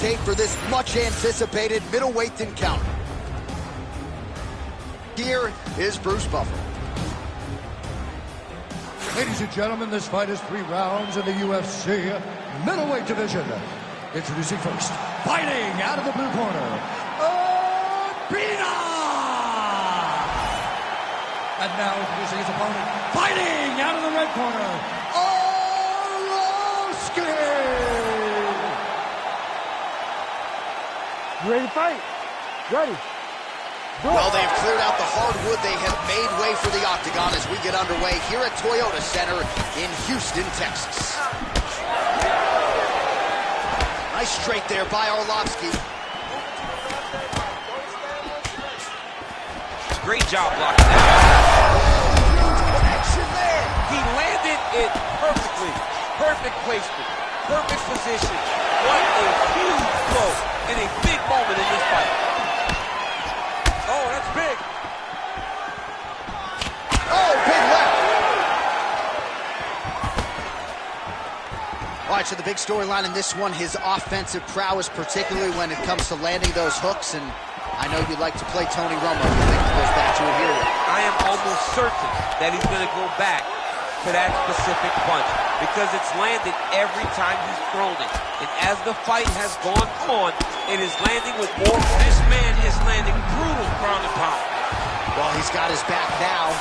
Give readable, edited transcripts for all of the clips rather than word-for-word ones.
tape for this much-anticipated middleweight encounter. Here is Bruce Buffer. Ladies and gentlemen, this fight is 3 rounds in the UFC middleweight division. Introducing first, fighting out of the blue corner, Obina! And now introducing his opponent, fighting out of the red corner, Arlovski! You ready to fight? Ready. Well, they've cleared out the hardwood. They have made way for the octagon as we get underway here at Toyota Center in Houston, Texas. Nice straight there by Arlovski. Great job blocking that. Huge connection there. He landed it perfectly. Perfect placement. Perfect position. What a huge blow in a big moment in this fight. Oh, that's big. Oh, big left. All right, so the big storyline in this one, his offensive prowess, particularly when it comes to landing those hooks. And I know you'd like to play Tony Romo. I think he goes back to it here. I am almost certain that he's going to go back to that specific punch because it's landed every time he's thrown it. And as the fight has gone on, it is landing with more. This man is landing brutal ground and pound. Well, he's got his back now.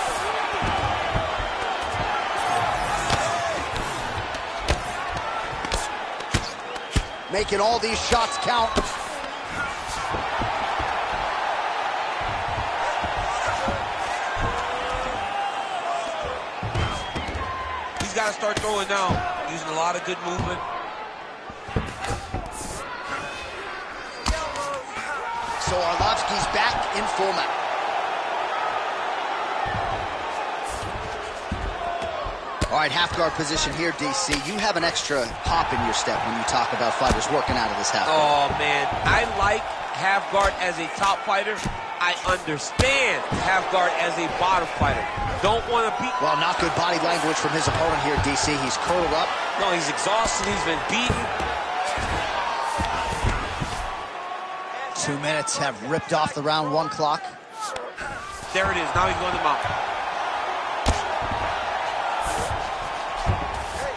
Making all these shots count. He's got to start throwing now. Using a lot of good movement. So Arlovski's back in full mount. All right, half guard position here, DC. You have an extra hop in your step when you talk about fighters working out of this half guard. Oh, man. I like half guard as a top fighter. I understand half guard as a bottom fighter. Don't want to beat. Well, not good body language from his opponent here, DC. He's curled up. No, he's exhausted. He's been beaten. 2 minutes have ripped off the round 1 clock. There it is. Now he's going to mount.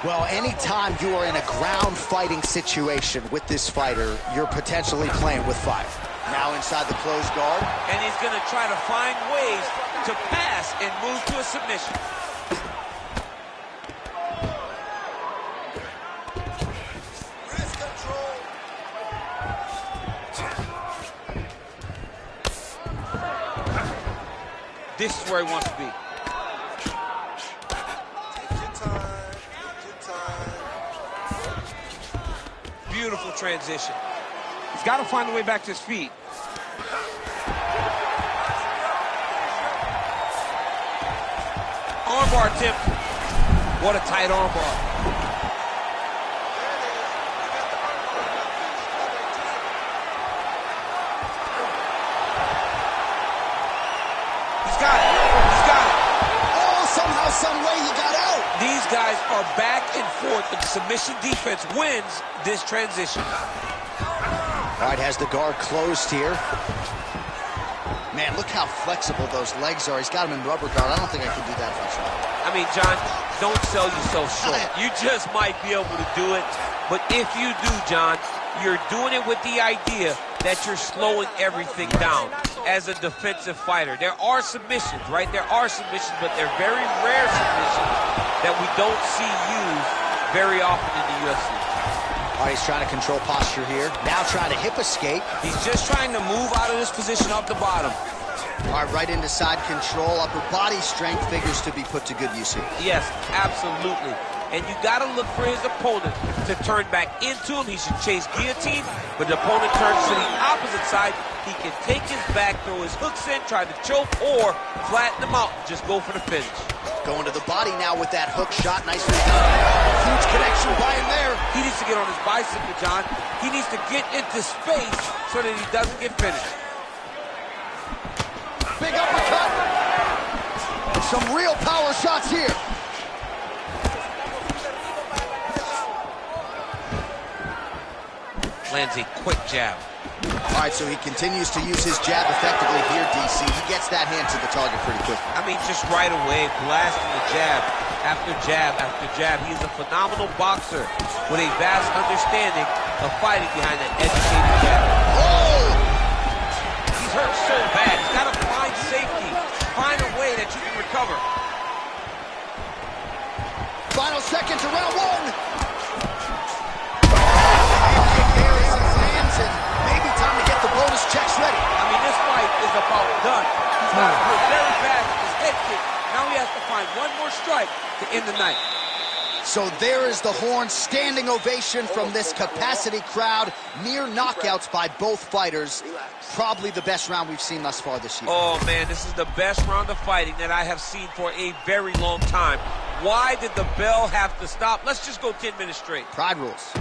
Well, anytime you are in a ground fighting situation with this fighter, you're potentially playing with fire. Now inside the closed guard. And he's going to try to find ways to pass and move to a submission. This is where he wants to be. Beautiful transition. He's got to find a way back to his feet. Armbar attempt. What a tight armbar. He's got it. He's got it. Oh, somehow, some way he got out. These guys are back and forth, but the submission defense wins this transition. All right, has the guard closed here. Man, look how flexible those legs are. He's got him in rubber guard. I don't think I can do that if I try. I mean, John, don't sell yourself short. You just might be able to do it. But if you do, John, you're doing it with the idea that you're slowing everything down as a defensive fighter. There are submissions, right? There are submissions, but they're very rare submissions that we don't see used very often in the UFC. All right, he's trying to control posture here. Now trying to hip escape. He's just trying to move out of this position off the bottom. All right, right into side control. Upper body strength figures to be put to good use here. Yes, absolutely. And you got to look for his opponent to turn back into him. He should chase guillotine, but the opponent turns to the opposite side. He can take his back, throw his hooks in, try to choke, or flatten him out. Just go for the finish. Going to the body now with that hook shot. Nicely done. Huge connection by him there. He needs to get on his bicycle, John. He needs to get into space so that he doesn't get finished. Big uppercut. Some real power shots here. lands a quick jab. All right, so he continues to use his jab effectively here, DC. He gets that hand to the target pretty quickly. I mean, just right away, blasting the jab after jab after jab. He's a phenomenal boxer with a vast understanding of fighting behind that educated jab. Oh! He's hurt so bad. He's got to find safety, find a way that you can recover. Final seconds of round one. Maybe time to get the bonus checks ready. I mean, this fight is about done. He's got to hit very fast with his head kick. Now he has to find one more strike to end the night. So there is the horn, standing ovation from this capacity crowd. Near knockouts by both fighters. Probably the best round we've seen thus far this year. Oh, man, this is the best round of fighting that I have seen for a very long time. Why did the bell have to stop? Let's just go 10 minutes straight. Pride rules.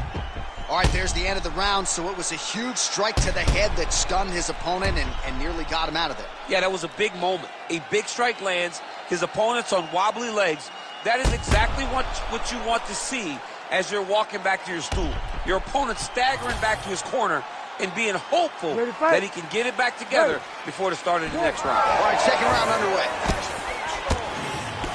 All right, there's the end of the round, so it was a huge strike to the head that stunned his opponent and nearly got him out of there. Yeah, that was a big moment. A big strike lands, his opponent's on wobbly legs. That is exactly what you want to see as you're walking back to your stool. Your opponent staggering back to his corner and being hopeful that he can get it back together before the start of the next round. All right, second round underway.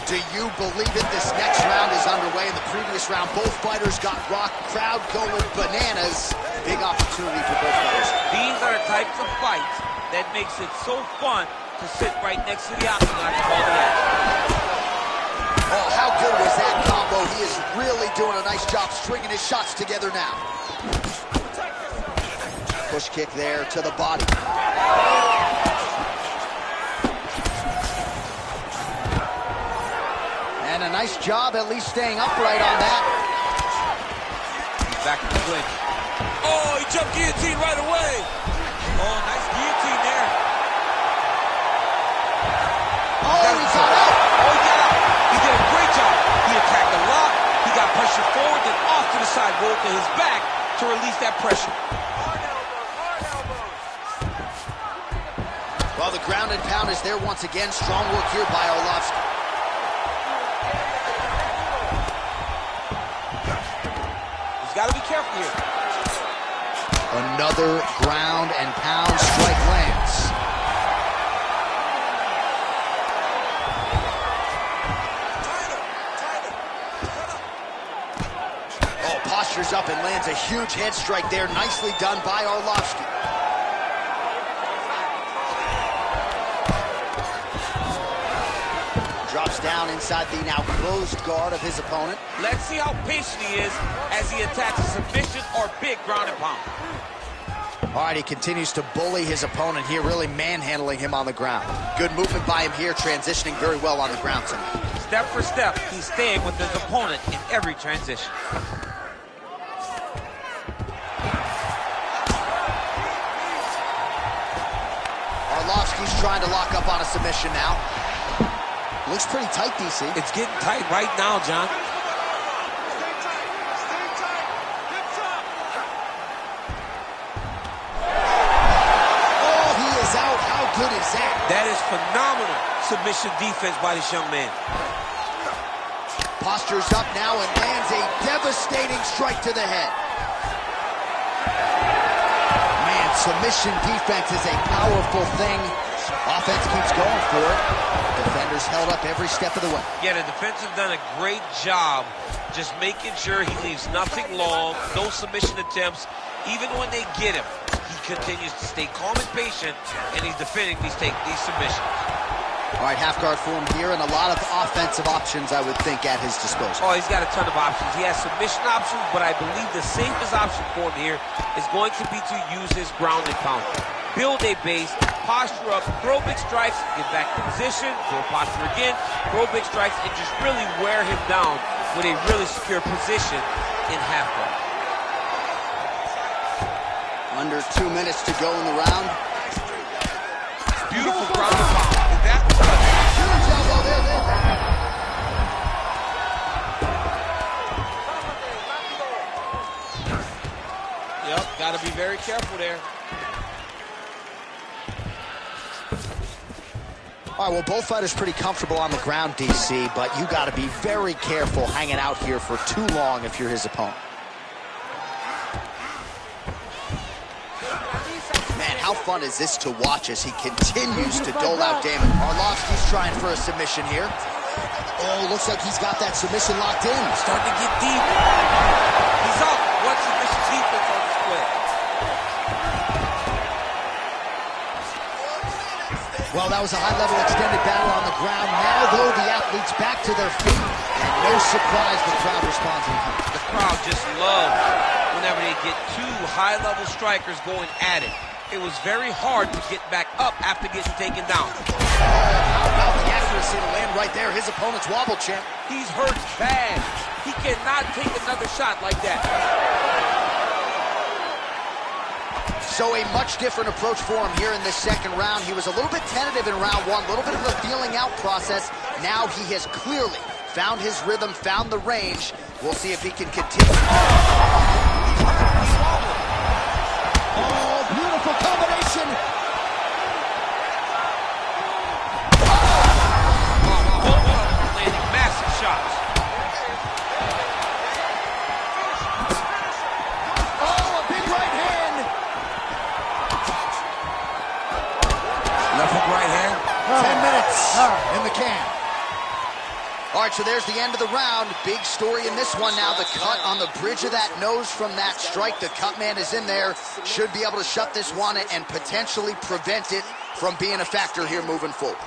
Do you believe it? This next round is underway. In the previous round, both fighters got rocked. Crowd going bananas. Big opportunity for both fighters. These are the types of fights that makes it so fun to sit right next to the octagon and call the action. Oh, how good was that combo? He is really doing a nice job stringing his shots together now. Push kick there to the body. And a nice job at least staying upright on that. Back to the clinch. Oh, he jumped guillotine right away. Oh, nice guillotine there. Oh, he got out. Oh, he got out. He did a great job. He attacked a lot. He got pressure forward, then off to the side, rolled to his back to release that pressure. Well, the ground and pound is there once again. Strong work here by Arlovski. He's got to be careful here. Another ground and pound strike lands. Oh, postures up and lands a huge head strike there. Nicely done by Arlovski. Drops down inside the now closed guard of his opponent. Let's see how patient he is as he attacks a submission or big ground and pound. All right, he continues to bully his opponent here, really manhandling him on the ground. Good movement by him here, transitioning very well on the ground tonight. Step for step, he's staying with his opponent in every transition. Arlovski's trying to lock up on a submission now. Looks pretty tight, DC. It's getting tight right now, John. Oh, he is out. How good is that? That is phenomenal submission defense by this young man. Postures up now and lands a devastating strike to the head. Man, submission defense is a powerful thing. Offense keeps going for it. Defenders held up every step of the way. Yeah, the defense have done a great job just making sure he leaves nothing long, no submission attempts. Even when they get him, he continues to stay calm and patient, and he's defending these submissions. All right, half guard form here, and a lot of offensive options, I would think, at his disposal. Oh, he's got a ton of options. He has submission options, but I believe the safest option for him here is going to be to use his ground and pound. Build a base, posture up, throw big strikes, get back in position, throw posture again, throw big strikes, and just really wear him down with a really secure position in half guard. Under 2 minutes to go in the round. Beautiful ground and pound. And that was Huge elbow there. Yep, got to be very careful there. All right, well, both fighters pretty comfortable on the ground, DC, but you got to be very careful hanging out here for too long if you're his opponent. fun is this to watch as he continues to dole out damage. Arlovsky's trying for a submission here. Oh, looks like he's got that submission locked in. Starting to get deep. He's up. What submission defense on display? Well, that was a high-level extended battle on the ground. Now, though, the athletes back to their feet. And no surprise the crowd responds in kind. The crowd just loves whenever they get two high-level strikers going at it. It was very hard to get back up after getting taken down. How about the accuracy to land right there? His opponent's wobble, champ. He's hurt bad. He cannot take another shot like that. So a much different approach for him here in this second round. He was a little bit tentative in round one, a little bit of a feeling out process. Now he has clearly found his rhythm, found the range. We'll see if he can continue. Oh, beautiful combination. Landing massive shots. Oh, a big right hand. Left hook right hand. 10 minutes in the can. All right, so there's the end of the round. Big story in this one now. The cut on the bridge of that nose from that strike. The cut man is in there. Should be able to shut this one and potentially prevent it from being a factor here moving forward.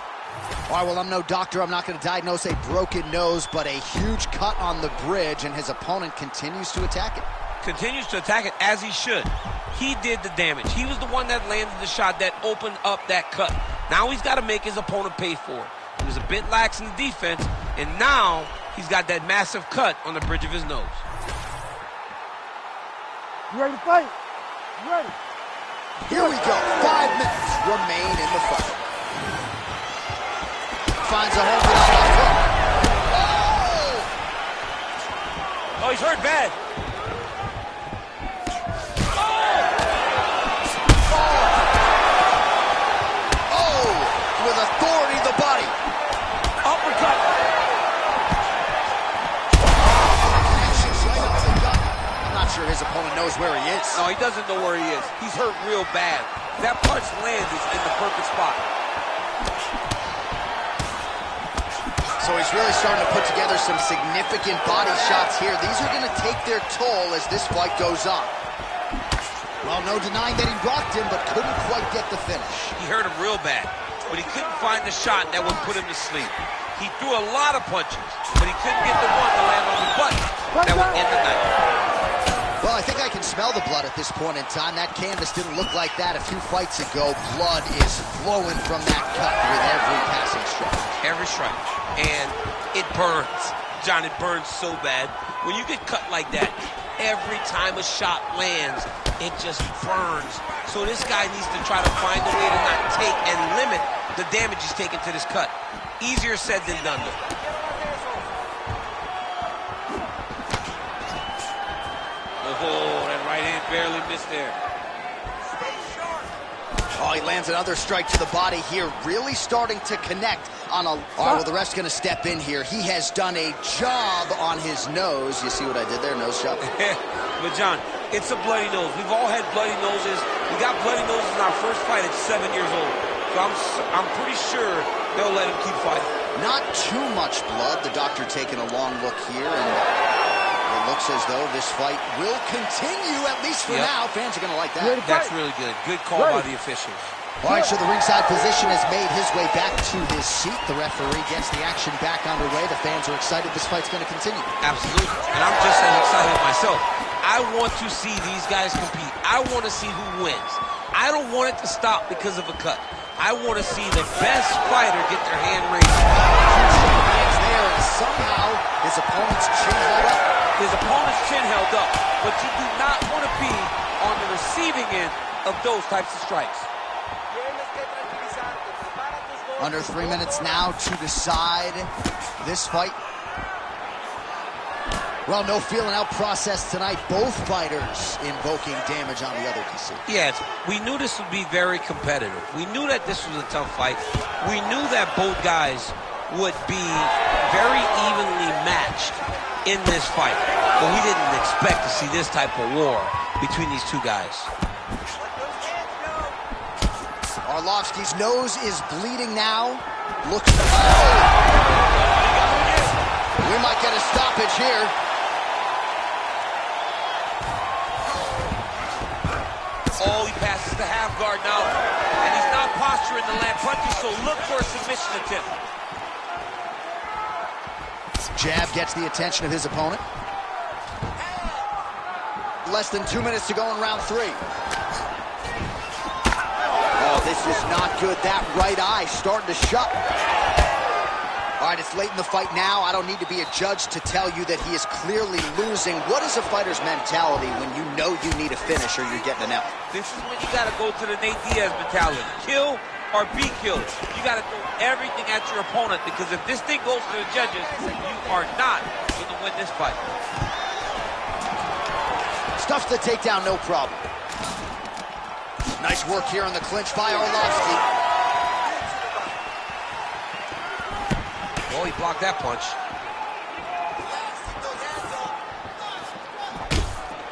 All right, well, I'm no doctor. I'm not going to diagnose a broken nose, but a huge cut on the bridge, and his opponent continues to attack it. Continues to attack it as he should. He did the damage. He was the one that landed the shot that opened up that cut. Now he's got to make his opponent pay for it. He was a bit lax in the defense, and now he's got that massive cut on the bridge of his nose. You ready to fight? You ready? Here we go. 5 minutes remain in the fight. Finds a home with a left hook. Oh, he's hurt bad. Oh, with authority the body. Uppercut. I'm not sure his opponent knows where he is. No, he doesn't know where he is. He's hurt real bad. That punch landed in the perfect spot. So he's really starting to put together some significant body shots here. These are going to take their toll as this fight goes on. Well, no denying that he rocked him, but couldn't quite get the finish. He hurt him real bad, but he couldn't find the shot that would put him to sleep. He threw a lot of punches, but he couldn't get the one to land on the button that would end the night. Well, I think I can smell the blood at this point in time. That canvas didn't look like that a few fights ago. Blood is flowing from that cut with every passing strike. Every strike. And it burns. John, it burns so bad. When you get cut like that, every time a shot lands, it just burns. So this guy needs to try to find a way to not take and limit the damage he's taking to this cut. Easier said than done, though. Oh, that right hand barely missed there. Oh, he lands another strike to the body here, really starting to connect on a... All right, well, the ref's going to step in here. He has done a job on his nose. You see what I did there? Nose shot. But, John, it's a bloody nose. We've all had bloody noses. We got bloody noses in our first fight at 7 years old. So I'm pretty sure they'll let him keep fighting. Not too much blood. The doctor taking a long look here, and it looks as though this fight will continue, at least for now. Fans are going to like that. That's really good. Good call by the officials. All right, so the ringside position has made his way back to his seat. The referee gets the action back underway. The fans are excited. This fight's going to continue. Absolutely. And I'm just as excited myself. I want to see these guys compete. I want to see who wins. I don't want it to stop because of a cut. I want to see the best fighter get their hand raised. Hands there, and somehow his opponent's chin held up. His opponent's chin held up, but you do not want to be on the receiving end of those types of strikes. Under 3 minutes now to decide this fight. Well, no feeling out process tonight. Both fighters invoking damage on the other DC. Yes, we knew this would be very competitive. We knew that this was a tough fight. We knew that both guys would be very evenly matched in this fight. But we didn't expect to see this type of war between these two guys. Arlovsky's nose is bleeding now. Looks. Oh! We might get a stoppage here. Oh, he passes the half guard now. And he's not posturing the land punches, so look for a submission attempt. Jab gets the attention of his opponent. Less than 2 minutes to go in round 3. Oh, this is not good. That right eye starting to shut. All right, it's late in the fight now. I don't need to be a judge to tell you that he is clearly losing. What is a fighter's mentality when you know you need a finish or you're getting an L? This is when you got to go to the Nate Diaz mentality. Kill or be killed. You got to throw everything at your opponent, because if this thing goes to the judges, you are not going to win this fight. Stuffs the takedown, no problem. Nice work here on the clinch by Arlovsky. Oh, he blocked that punch.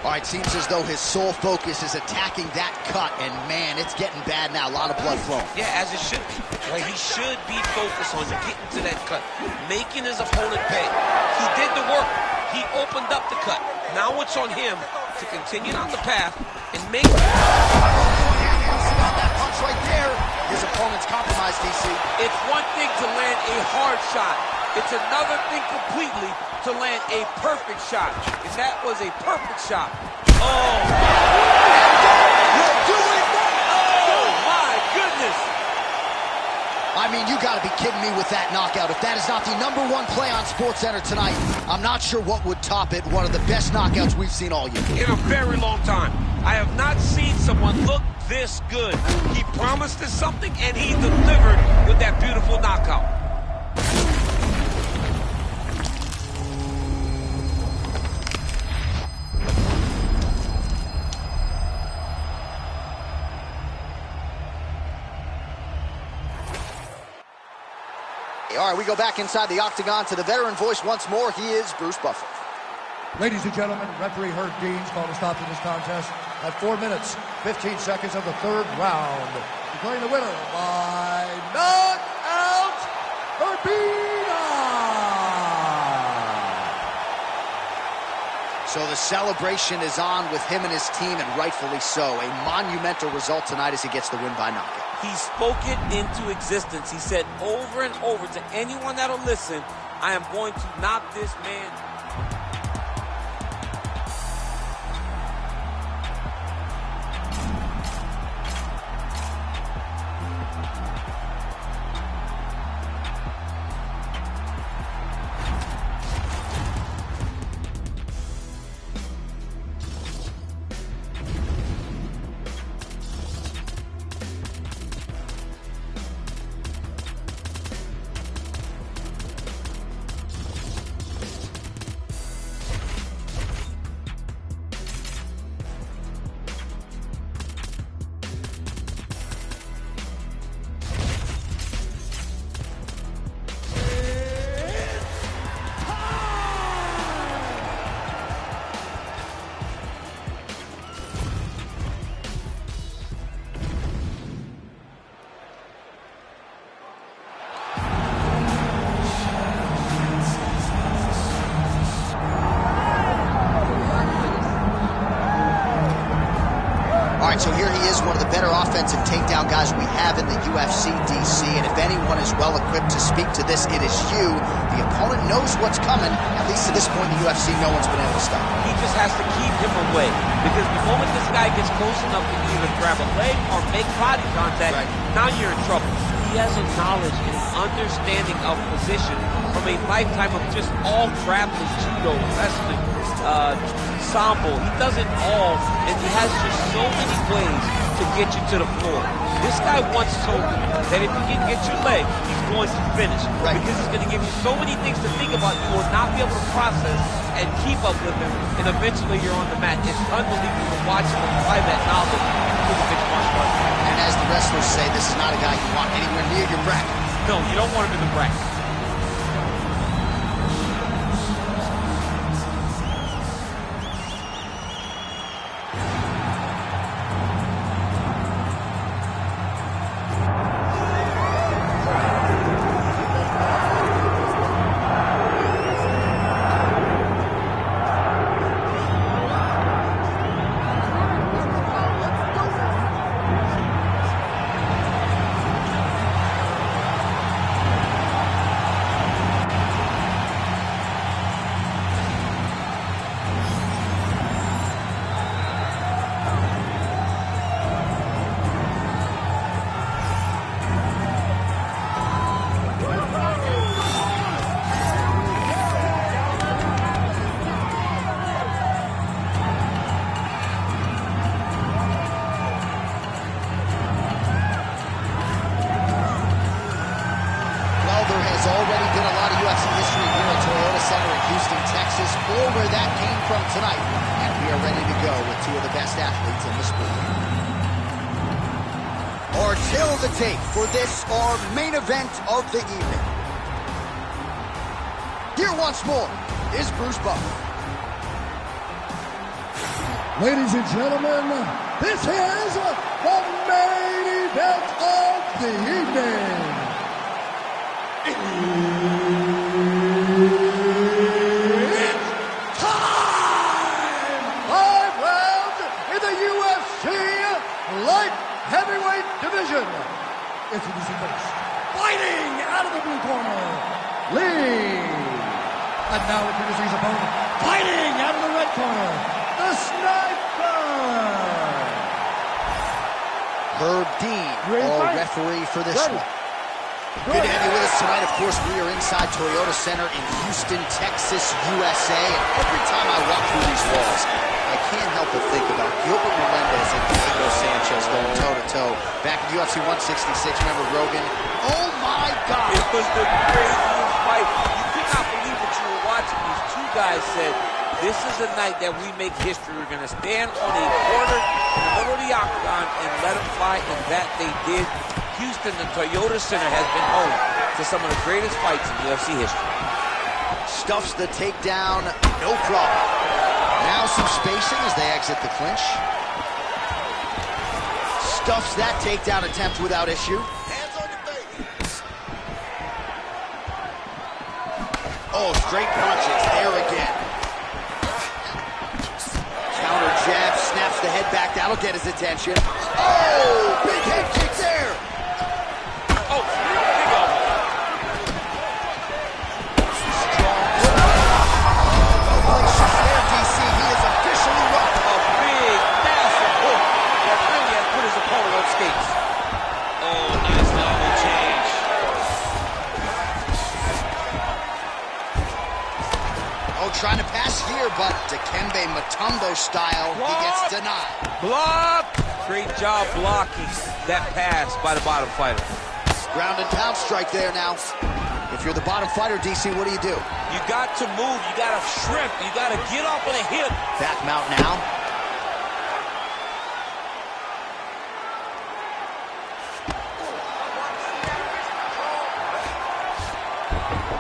All right, seems as though his sole focus is attacking that cut, and man, it's getting bad now. A lot of blood flowing. Yeah, as it should be. Like, he should be focused on getting to that cut, making his opponent pay. He did the work. He opened up the cut. Now it's on him to continue on the path and make... That punch right there. His opponent's compromised, DC. It's one thing to land a hard shot. It's another thing completely to land a perfect shot. And that was a perfect shot. Oh! You're doing that! Oh, my goodness! I mean, you gotta be kidding me with that knockout. If that is not the #1 play on SportsCenter tonight, I'm not sure what would top it. One of the best knockouts we've seen all year. In a very long time. I have not seen someone look this good. He promised us something, and he delivered with that beautiful knockout. All right, we go back inside the octagon to the veteran voice once more. He is Bruce Buffer. Ladies and gentlemen, referee Herb Dean's called a stop to this contest at 4 minutes, 15 seconds of the 3rd round. Declaring the winner by knockout, Herbina! So the celebration is on with him and his team, and rightfully so. A monumental result tonight as he gets the win by knockout. He spoke it into existence. He said over and over to anyone that'll listen, I am going to knock this man. So here he is, one of the better offensive takedown guys we have in the UFC, DC. And if anyone is well equipped to speak to this, it is you. The opponent knows what's coming. At least to this point in the UFC, no one's been able to stop him. He just has to keep him away. Because the moment this guy gets close enough to either grab a leg or make body contact, now you're in trouble. He has a knowledge and understanding of position from a lifetime of just all grappling, judo, wrestling, sambo. He does it all, and he has just so many ways to get you to the floor. This guy once told me that if he can get your leg, he's going to finish. Because he's going to give you so many things to think about, you will not be able to process and keep up with him, and eventually you're on the mat. It's unbelievable to watch him apply that knowledge to the mixed martial arts. And as the wrestlers say, this is not a guy you want anywhere near your bracket. No, you don't want him in the bracket. explore where that came from tonight. And we are ready to go with two of the best athletes in the sport. Our tale of the tape for this, our main event of the evening. Here once more is Bruce Buffer. Ladies and gentlemen, this is the main event of the evening. It's time! 5 rounds in the UFC light heavyweight division. Introducing first, fighting out of the blue corner, Lee. And now introducing his opponent, fighting out of the red corner, the Sniper! Herb Dean, our referee for this one. Good to have you with us tonight. Of course, we are inside Toyota Center in Houston, Texas, USA. And every time I walk through these walls, I can't help but think about Gilbert Melendez and Diego Sanchez going toe-to-toe back in UFC 166. Remember Rogan? Oh, my God! It was the craziest fight. You could not believe what you were watching. These two guys said, this is the night that we make history. We're going to stand on a quarter in the middle of the octagon and let them fly, and that they did. Houston, the Toyota Center, has been home to some of the greatest fights in UFC history. Stuffs the takedown, no problem. Now some spacing as they exit the clinch. Stuffs that takedown attempt without issue. Hands on your face. Oh, straight punches, there again. Counter jab, snaps the head back, that'll get his attention. Oh, big head kick there. Oh, big up. Strong. No glaciers there, DC. He is officially rocked. A big, massive hook that really has put his opponent on skates. Oh, nice level change. Oh, trying to pass here, but Dikembe Mutombo style, he gets denied. Block! Great job blocking that pass by the bottom fighter. Ground and pound strike there now. If you're the bottom fighter, DC, what do? You got to move, you got to shrimp, you got to get off on a hip. Back mount now.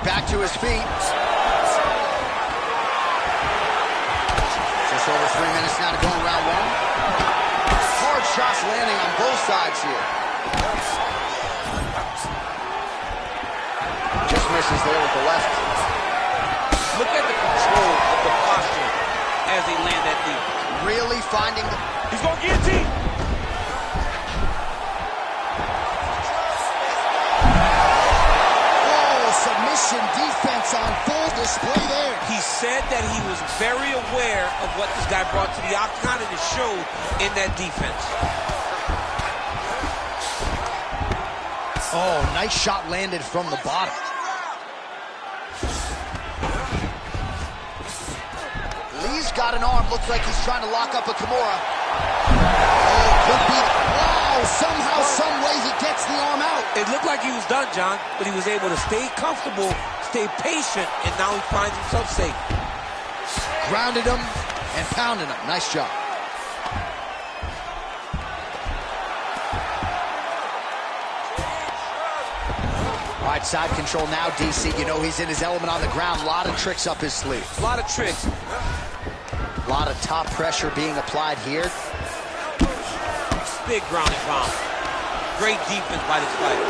Back to his feet. Just over 3 minutes now to go in round one. Hard shots landing on both sides here. Just misses there with the left. Look at the control of the posture as they land that knee. Really finding the... He's going to guillotine. Oh, submission defense on full display there. He said that he was very aware of what this guy brought to the octagon, and it showed in that defense. Oh, nice shot landed from the bottom. Lee's got an arm. Looks like he's trying to lock up a Kimura. Oh, could be. Wow, somehow, some way he gets the arm out. It looked like he was done, John, but he was able to stay comfortable, stay patient, and now he finds himself safe. Grounded him and pounded him. Nice job. All right, side control now, DC. You know he's in his element on the ground. A lot of tricks up his sleeve. A lot of tricks. A lot of top pressure being applied here. Big ground and pound. Great defense by this fighter.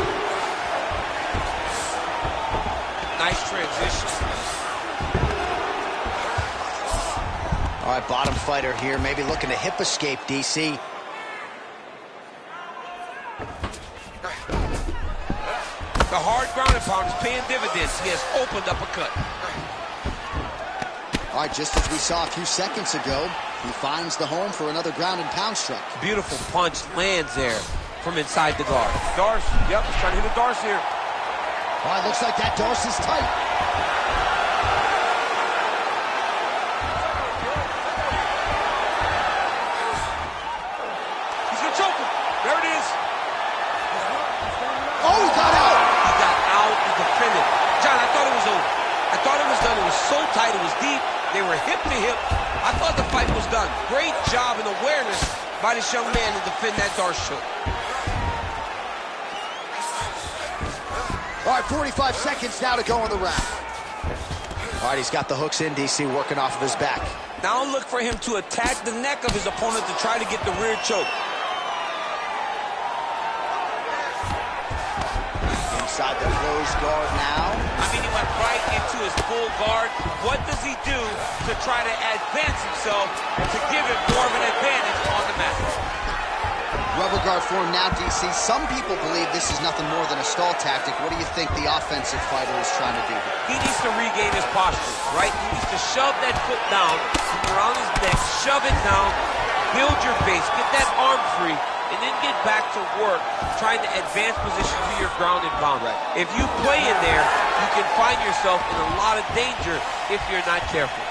Nice transition. All right, bottom fighter here, maybe looking to hip escape, DC. The hard ground and pound is paying dividends. He has opened up a cut. All right, just as we saw a few seconds ago, he finds the home for another ground and pound strike. Beautiful punch lands there from inside the guard. Darce, yep, he's trying to hit a Darce here. All right, looks like that Darce is tight. He's gonna choke him. There it is. Oh, he got out. He got out and defended. John, I thought it was over. I thought it was done. It was so tight. It was deep. They were hip to hip. I thought the fight was done. Great job and awareness by this young man to defend that Darce choke. All right, 45 seconds now to go in the round. All right, he's got the hooks in, DC, working off of his back. Now look for him to attack the neck of his opponent to try to get the rear choke. Inside the closed guard now. I mean, he went right into his full guard. What does he do to try to advance himself to give him more of an advantage on the mat? Rubber guard form now, DC. Some people believe this is nothing more than a stall tactic. What do you think the offensive fighter is trying to do here? He needs to regain his posture, right? He needs to shove that foot down around his neck, shove it down, build your base, get that arm free, and then get back to work trying to advance position to your ground and pound. Right. If you play in there, you can find yourself in a lot of danger if you're not careful.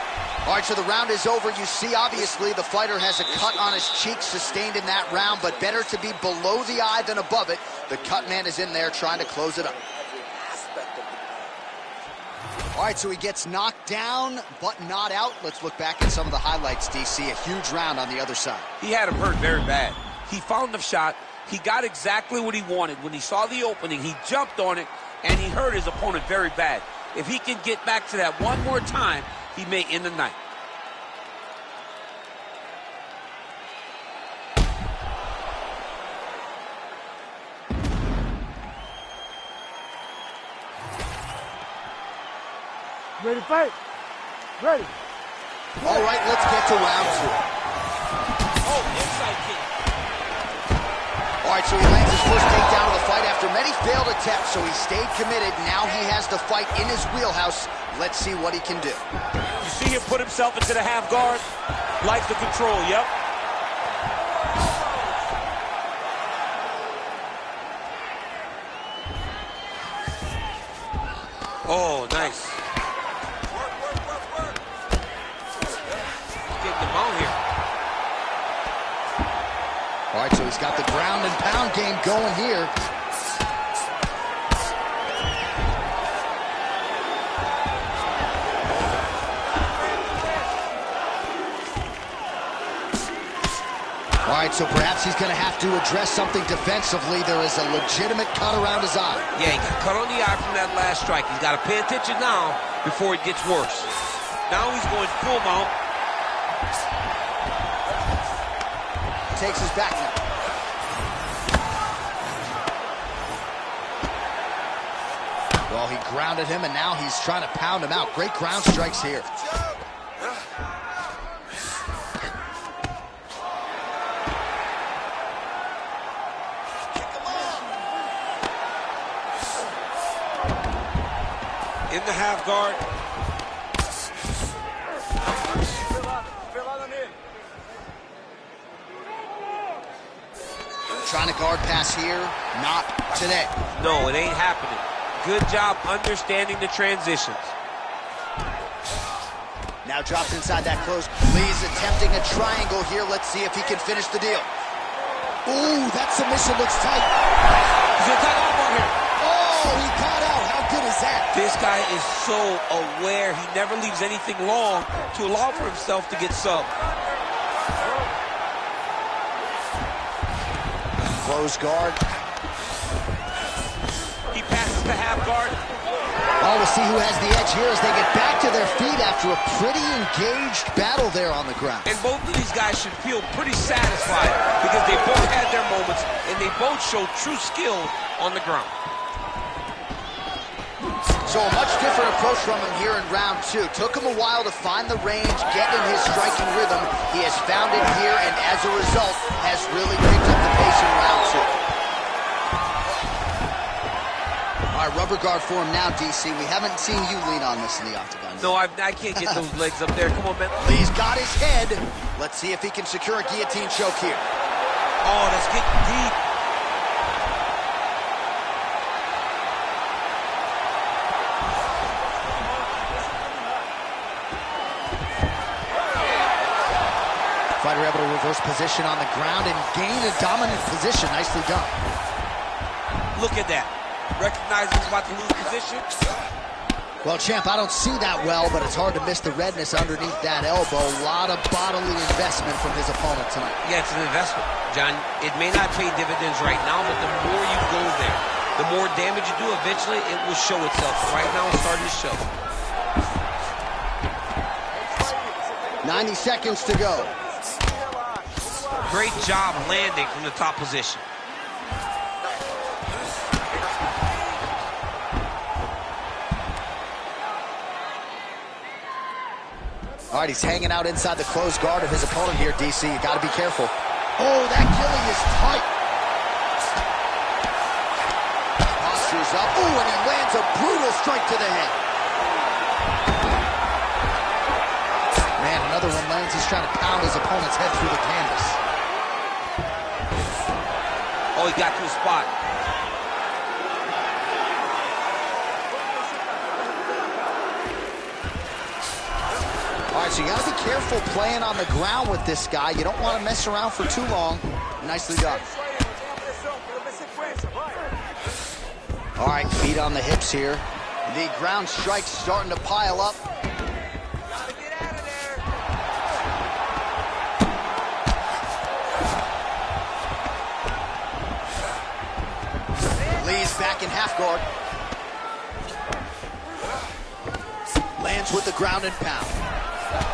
All right, so the round is over. You see, obviously, the fighter has a cut on his cheek sustained in that round, but better to be below the eye than above it. The cut man is in there trying to close it up. All right, so he gets knocked down, but not out. Let's look back at some of the highlights, DC. A huge round on the other side. He had him hurt very bad. He found the shot. He got exactly what he wanted. When he saw the opening, he jumped on it, and he hurt his opponent very bad. If he can get back to that one more time, he may end the night. Ready to fight? Ready. All right, let's get to round two. Oh, inside kick. All right, so he lands his first takedown of the fight after many failed attempts, so he stayed committed. Now he has the fight in his wheelhouse. Let's see what he can do. You see him put himself into the half guard? Likes the control, yep. Oh, nice. Getting the mount here. All right, so he's got the ground and pound game going here. All right, so perhaps he's going to have to address something defensively. There is a legitimate cut around his eye. Yeah, he got cut on the eye from that last strike. He's got to pay attention now before it gets worse. Now he's going full mount. Takes his back now. Well, he grounded him, and now he's trying to pound him out. Great ground strikes here. In the half guard. Trying to guard pass here. Not today. No, it ain't happening. Good job understanding the transitions. Now drops inside that close. Lee's attempting a triangle here. Let's see if he can finish the deal. Ooh, that submission looks tight. He's gonna tie off on here. Oh, he caught out. How good is that? This guy is so aware. He never leaves anything long to allow for himself to get subbed. Close guard. He passes the half guard. Oh, we'll see who has the edge here as they get back to their feet after a pretty engaged battle there on the ground. And both of these guys should feel pretty satisfied because they both had their moments and they both showed true skill on the ground. So a much different approach from him here in round two. Took him a while to find the range, get in his striking rhythm. He has found it here, and as a result, has really picked up the pace in round two. All right, rubber guard for him now, DC. We haven't seen you lean on this in the octagon. No, I can't get those legs up there. Come on, man. Lee's got his head. Let's see if he can secure a guillotine choke here. Oh, that's getting deep. Fighter able to reverse position on the ground and gain a dominant position. Nicely done. Look at that. Recognizing he's about to lose position. Well, champ, I don't see that well, but it's hard to miss the redness underneath that elbow. A lot of bodily investment from his opponent tonight. Yeah, it's an investment, John. It may not pay dividends right now, but the more you go there, the more damage you do, eventually it will show itself. Right now, it's starting to show. 90 seconds to go. Great job landing from the top position. All right, he's hanging out inside the closed guard of his opponent here, DC. You got to be careful. Oh, that gilly is tight. Postures up. Ooh, and he lands a brutal strike to the head. Man, another one lands. He's trying to pound his opponent's head through the canvas. Oh, he got to a spot. All right, so you got to be careful playing on the ground with this guy. You don't want to mess around for too long. Nicely done. All right, feet on the hips here. The ground strikes starting to pile up. Gotta get out of there. Lee's back in half guard. Lands with the ground and pound.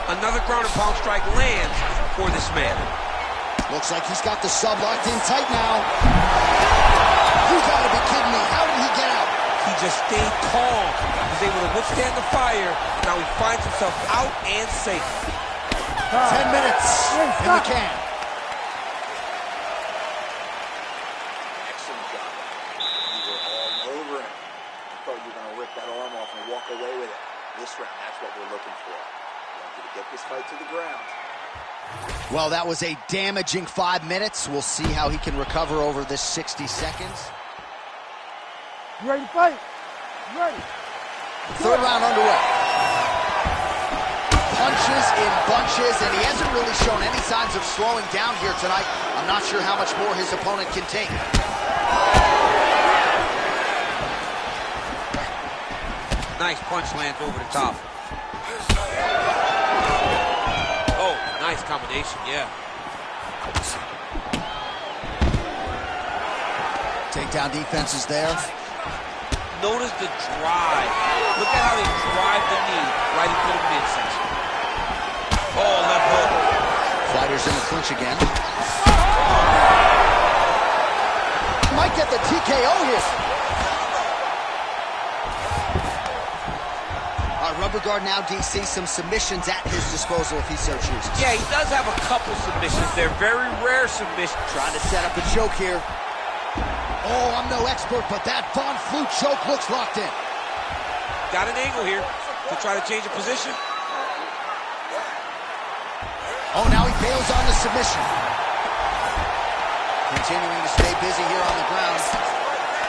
Another ground and pound strike lands for this man. Looks like he's got the sub locked in tight now. You gotta be kidding me. How did he get out? He just stayed calm. He was able to withstand the fire. Now he finds himself out and safe. 10 minutes in the can. Excellent job. You were all over him. I thought you were going to rip that arm off and walk away with it. This round, that's what we're looking for. To get this fight to the ground. Well, that was a damaging 5 minutes. We'll see how he can recover over this 60 seconds. You ready to fight? You ready? Third round underway. Punches in bunches, and he hasn't really shown any signs of slowing down here tonight. I'm not sure how much more his opponent can take. Nice punch lands over the top. Nice combination, yeah. Takedown defense is there. Notice the drive. Look at how they drive the knee right into the midsection. Oh, left hook. Fighter's in the clinch again. Might get the TKO here. Rubber guard now, DC, some submissions at his disposal if he so chooses. Yeah, he does have a couple submissions. They're very rare submissions. Trying to set up a choke here. Oh, I'm no expert, but that Von Flue choke looks locked in. Got an angle here to try to change a position. Oh, now he bails on the submission. Continuing to stay busy here on the ground.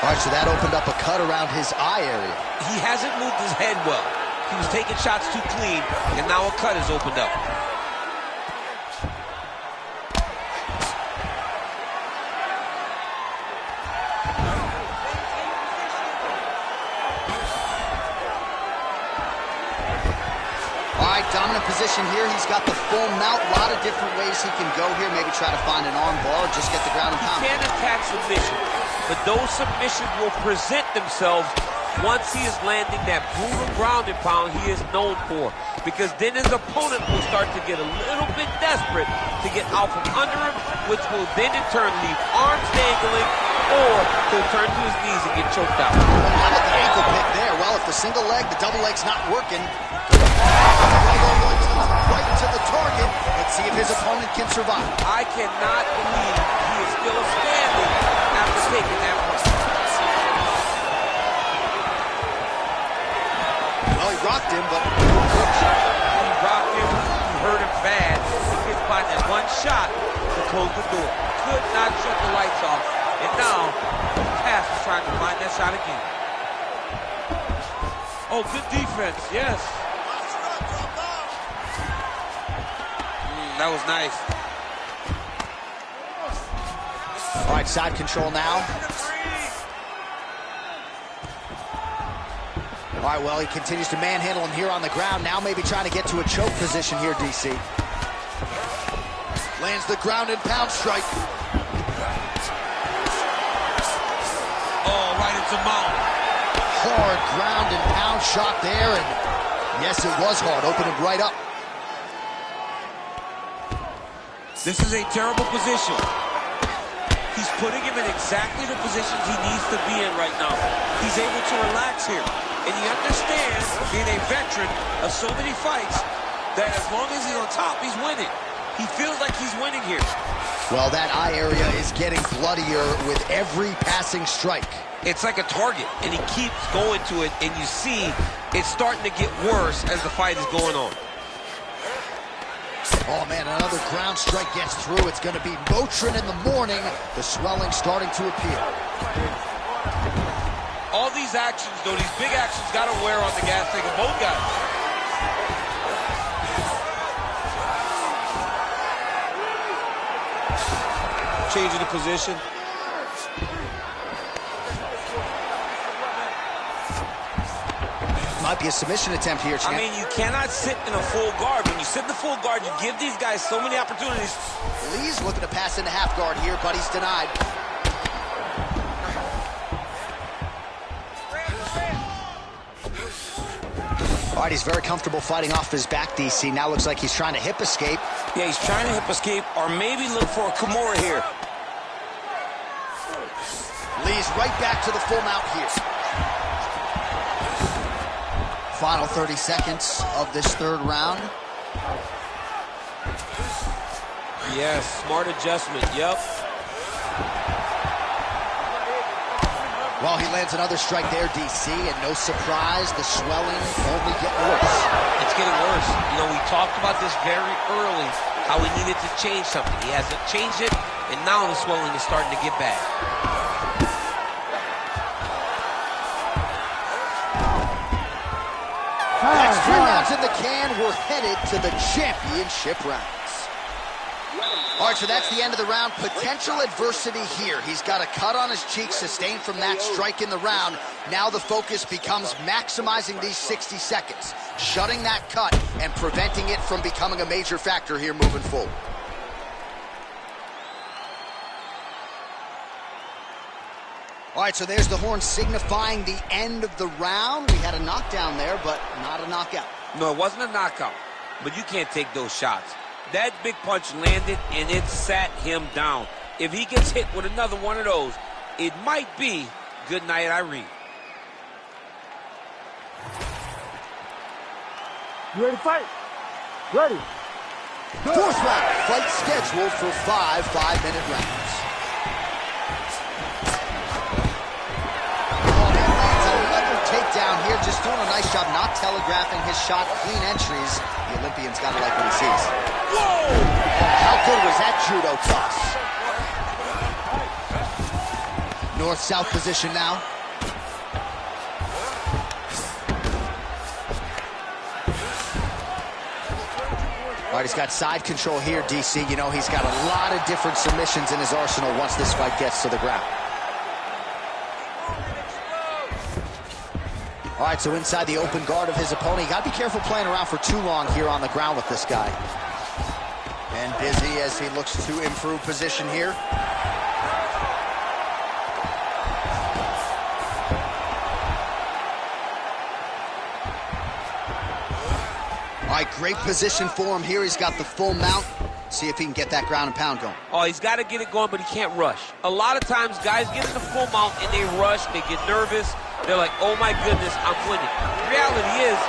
All right, so that opened up a cut around his eye area. He hasn't moved his head well. He was taking shots too clean, and now a cut has opened up. All right, dominant position here. He's got the full mount. A lot of different ways he can go here. Maybe try to find an arm bar or just get the ground and pound. He can attack submission, but those submissions will present themselves once he is landing that brutal ground and pound he is known for. Because then his opponent will start to get a little bit desperate to get out from under him, which will then in turn leave arms dangling, or he'll turn to his knees and get choked out. How about the ankle pick there? Well, if the single leg, the double leg's not working, right to the target. Let's see if his opponent can survive. I cannot believe he is still standing after taking that punch. Well, he rocked him, but he rocked him, he hurt him bad. He gets by that one shot to close the door. Could not shut the lights off. And now, Cass is trying to find that shot again. Oh, good defense, yes. That was nice. All right, side control now. All right, well, he continues to manhandle him here on the ground. Now maybe trying to get to a choke position here, DC. Lands the ground and pound strike. Oh, right into mount. Hard ground and pound shot there, and yes, it was hard. Opened him right up. This is a terrible position. He's putting him in exactly the positions he needs to be in right now. He's able to relax here. And he understands, being a veteran of so many fights, that as long as he's on top, he's winning. He feels like he's winning here. Well, that eye area is getting bloodier with every passing strike. It's like a target, and he keeps going to it, and you see it's starting to get worse as the fight is going on. Oh, man, another ground strike gets through. It's going to be Motrin in the morning. The swelling starting to appear. All these actions, though, these big actions got to wear on the gas tank of both guys. Changing the position. Might be a submission attempt here, champ. I mean, you cannot sit in a full guard. When you sit in the full guard, you give these guys so many opportunities. Lee's looking to pass into half guard here, but he's denied. All right, he's very comfortable fighting off his back, DC. Now looks like he's trying to hip escape. Yeah, he's trying to hip escape or maybe look for a Kimura here. Lee's right back to the full mount here. Final 30 seconds of this third round. Yes, smart adjustment, yep. Well, he lands another strike there, DC, and no surprise, the swelling only getting worse. It's getting worse. You know, we talked about this very early, how he needed to change something. He hasn't changed it, and now the swelling is starting to get bad. That's 3 rounds in the can. We're headed to the championship rounds. All right, so that's the end of the round. Potential adversity here. He's got a cut on his cheek sustained from that strike in the round. Now the focus becomes maximizing these 60 seconds, shutting that cut and preventing it from becoming a major factor here moving forward. All right, so there's the horn signifying the end of the round. We had a knockdown there, but not a knockout. No, it wasn't a knockout, but you can't take those shots. That big punch landed, and it sat him down. If he gets hit with another one of those, it might be good night, Irene. You ready to fight? Ready. Fourth round, fight scheduled for 5 5-minute rounds. Takedown here, just doing a nice job not telegraphing his shot. Clean entries. The Olympian's got to like what he sees. Whoa! How good was that judo toss? North-south position now. All right, he's got side control here, DC. You know, he's got a lot of different submissions in his arsenal once this fight gets to the ground. All right, so inside the open guard of his opponent. You got to be careful playing around for too long here on the ground with this guy. And busy as he looks to improve position here. All right, great position for him here. He's got the full mount. See if he can get that ground and pound going. Oh, he's got to get it going, but he can't rush. A lot of times, guys get in the full mount and they rush, they get nervous. They're like, oh my goodness, I'm winning. The reality is,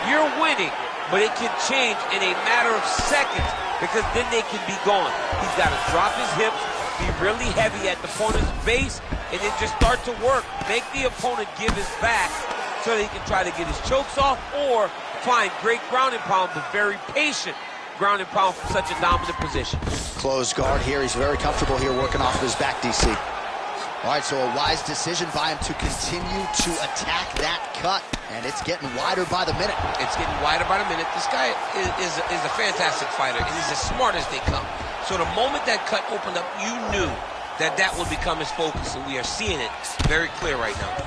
you're winning, but it can change in a matter of seconds because then they can be gone. He's got to drop his hips, be really heavy at the opponent's base, and then just start to work. Make the opponent give his back so that he can try to get his chokes off or find great ground and pound, but very patient ground and pound from such a dominant position. Closed guard here. He's very comfortable here working off of his back, DC. All right, so a wise decision by him to continue to attack that cut, and it's getting wider by the minute. It's getting wider by the minute. This guy is a fantastic fighter, and he's as smart as they come. So the moment that cut opened up, you knew that that would become his focus, and we are seeing it very clear right now.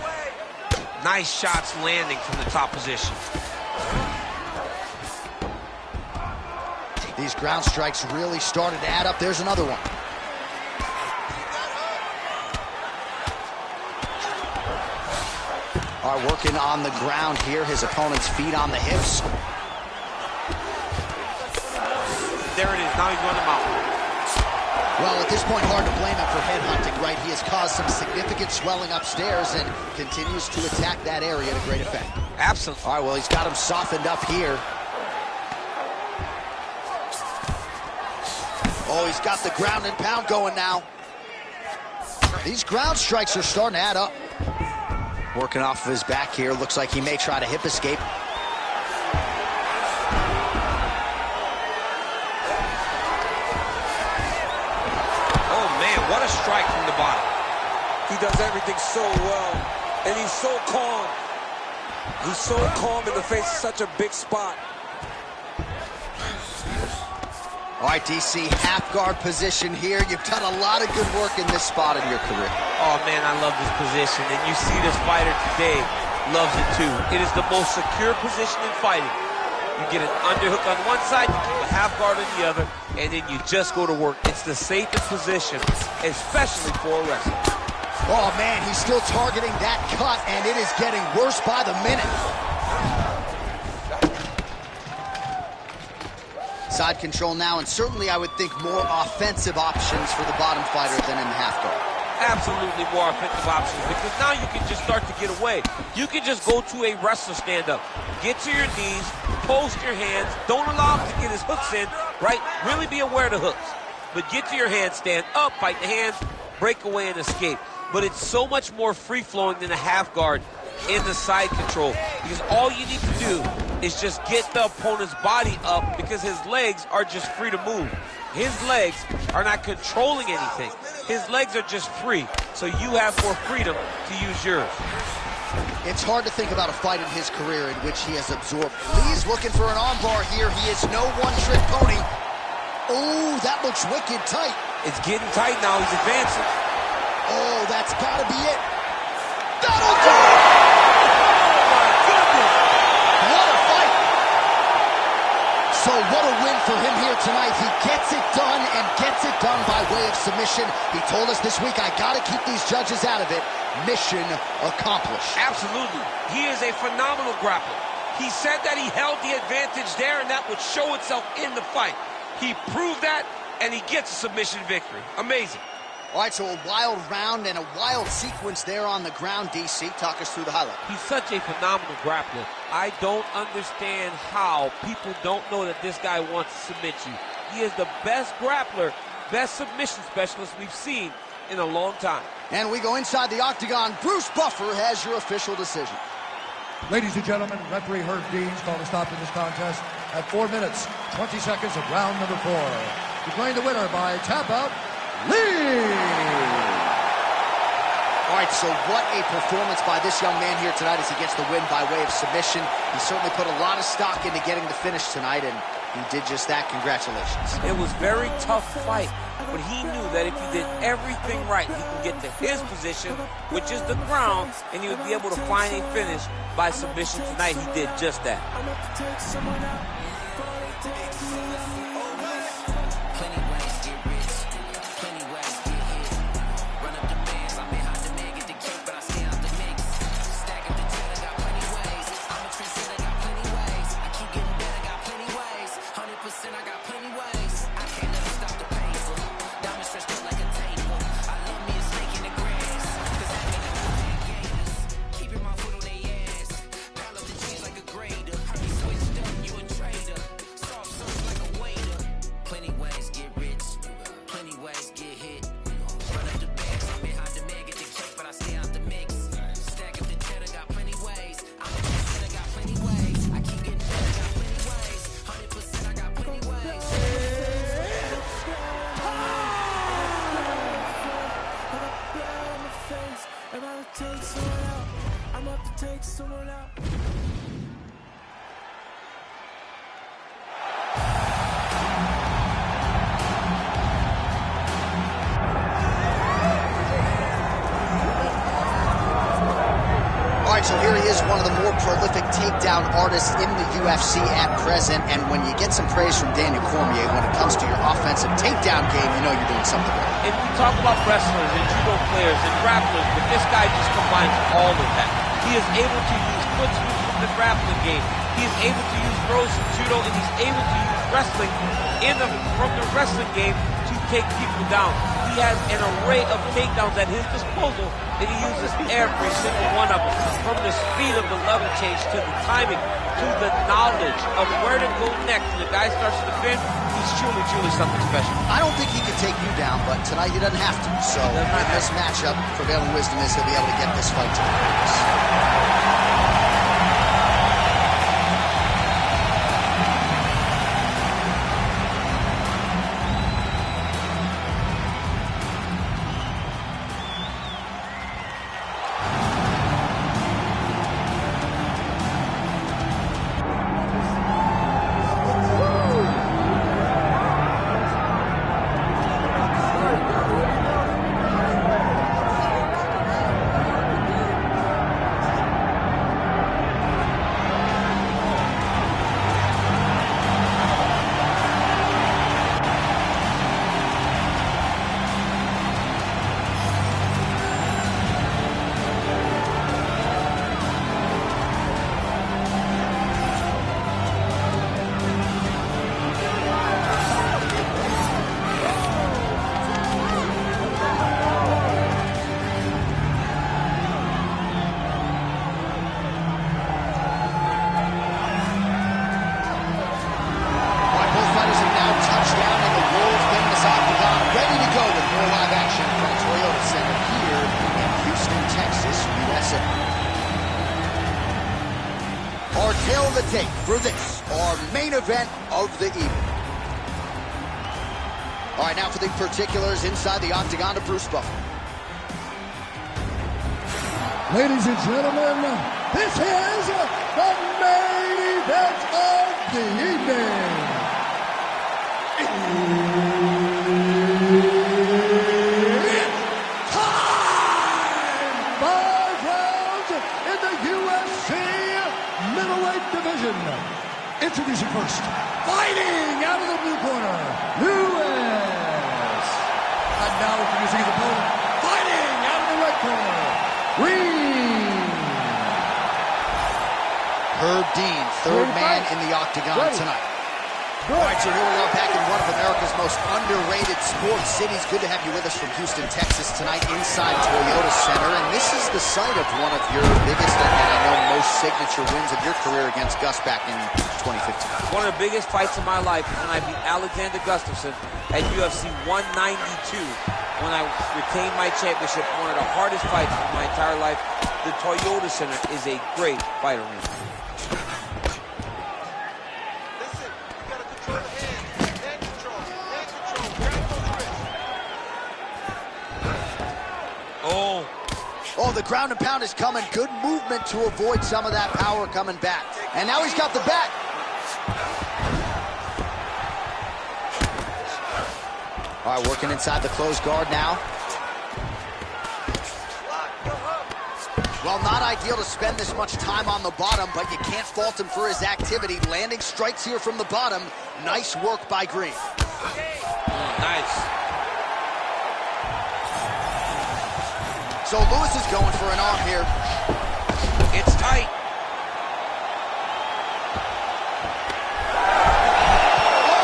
Nice shots landing from the top position. These ground strikes really started to add up. There's another one. All right, working on the ground here. His opponent's feet on the hips. There it is. Now he's running him out. Well, at this point, hard to blame him for headhunting, right? He has caused some significant swelling upstairs and continues to attack that area to great effect. Absolutely. All right, well, he's got him softened up here. Oh, he's got the ground and pound going now. These ground strikes are starting to add up. Working off of his back here. Looks like he may try to hip escape. Oh, man, what a strike from the bottom. He does everything so well, and he's so calm. He's so calm in the face of such a big spot. All right, DC, half guard position here. You've done a lot of good work in this spot in your career. Oh, man, I love this position. And you see this fighter today loves it, too. It is the most secure position in fighting. You get an underhook on one side, you keep a half guard on the other, and then you just go to work. It's the safest position, especially for a wrestler. Oh, man, he's still targeting that cut, and it is getting worse by the minute. Side control now, and certainly I would think more offensive options for the bottom fighter than in the half guard. Absolutely more offensive options, because now you can just start to get away. You can just go to a wrestler stand-up. Get to your knees, post your hands, don't allow him to get his hooks in, right? Really be aware of the hooks. But get to your hands, stand up, fight the hands, break away and escape. But it's so much more free-flowing than a half guard in the side control, because all you need to do is just get the opponent's body up, because his legs are just free to move. His legs are not controlling anything. His legs are just free, so you have more freedom to use yours. It's hard to think about a fight in his career in which he has absorbed. Lee's looking for an armbar here. He is no one-trick pony. Oh, that looks wicked tight. It's getting tight now. He's advancing. Oh, that's got to be it. That'll do it! What a fight! So what a win for him here tonight. He gets it done and gets it done by way of submission. He told us this week, I gotta keep these judges out of it. Mission accomplished. Absolutely. He is a phenomenal grappler. He said that he held the advantage there and that would show itself in the fight. He proved that, and he gets a submission victory. Amazing. All right, so a wild round and a wild sequence there on the ground, DC. Talk us through the highlight. He's such a phenomenal grappler. I don't understand how people don't know that this guy wants to submit you. He is the best grappler, best submission specialist we've seen in a long time. And we go inside the octagon. Bruce Buffer has your official decision. Ladies and gentlemen, referee Herb Deans called a stop to this contest at 4 minutes, 20 seconds of round number 4. Declaring the winner by tap out, Lee! All right, so what a performance by this young man here tonight as he gets the win by way of submission. He certainly put a lot of stock into getting the finish tonight, and he did just that. Congratulations. It was a very tough fight, but he knew that if he did everything right, he can get to his position, which is the ground, and he would be able to find a finish by submission tonight. He did just that. So here he is one of the more prolific takedown artists in the UFC at present, and when you get some praise from Daniel Cormier when it comes to your offensive takedown game, you know you're doing something right. And we talk about wrestlers and judo players and grapplers, but this guy just combines all of that. He is able to use foot swings from the grappling game. He is able to use throws from judo, and he's able to use wrestling from the wrestling game to take people down. He has an array of takedowns at his disposal, and he uses every single one of them. From the speed of the level change to the timing to the knowledge of where to go next. When the guy starts to defend, he's truly, truly something special. I don't think he can take you down, but tonight he doesn't have to. So in this matchup, prevailing wisdom is he'll be able to get this fight to the finish. Our tale of the tape for this, our main event of the evening. All right, now for the particulars inside the octagon of Bruce Buffer. Ladies and gentlemen, this is the main event of the evening. It's time! 5 rounds in the UFC middleweight division. Introducing first, fighting out of the blue corner, Lewis. And now introducing his opponent, fighting out of the red corner, Herb Dean, third man in the octagon tonight. All right, so here we are back in one of America's most underrated sports cities. Good to have you with us from Houston, Texas tonight inside Toyota Center. And this is the site of one of your biggest and I know most signature wins of your career against Gus back in 2015. One of the biggest fights of my life was when I beat Alexander Gustafsson at UFC 192 when I retained my championship. One of the hardest fights of my entire life. The Toyota Center is a great fight arena. Oh, the ground and pound is coming. Good movement to avoid some of that power coming back. And now he's got the back. All right, working inside the closed guard now. Well, not ideal to spend this much time on the bottom, but you can't fault him for his activity. Landing strikes here from the bottom. Nice work by Green. Nice. So Lewis is going for an arm here. It's tight.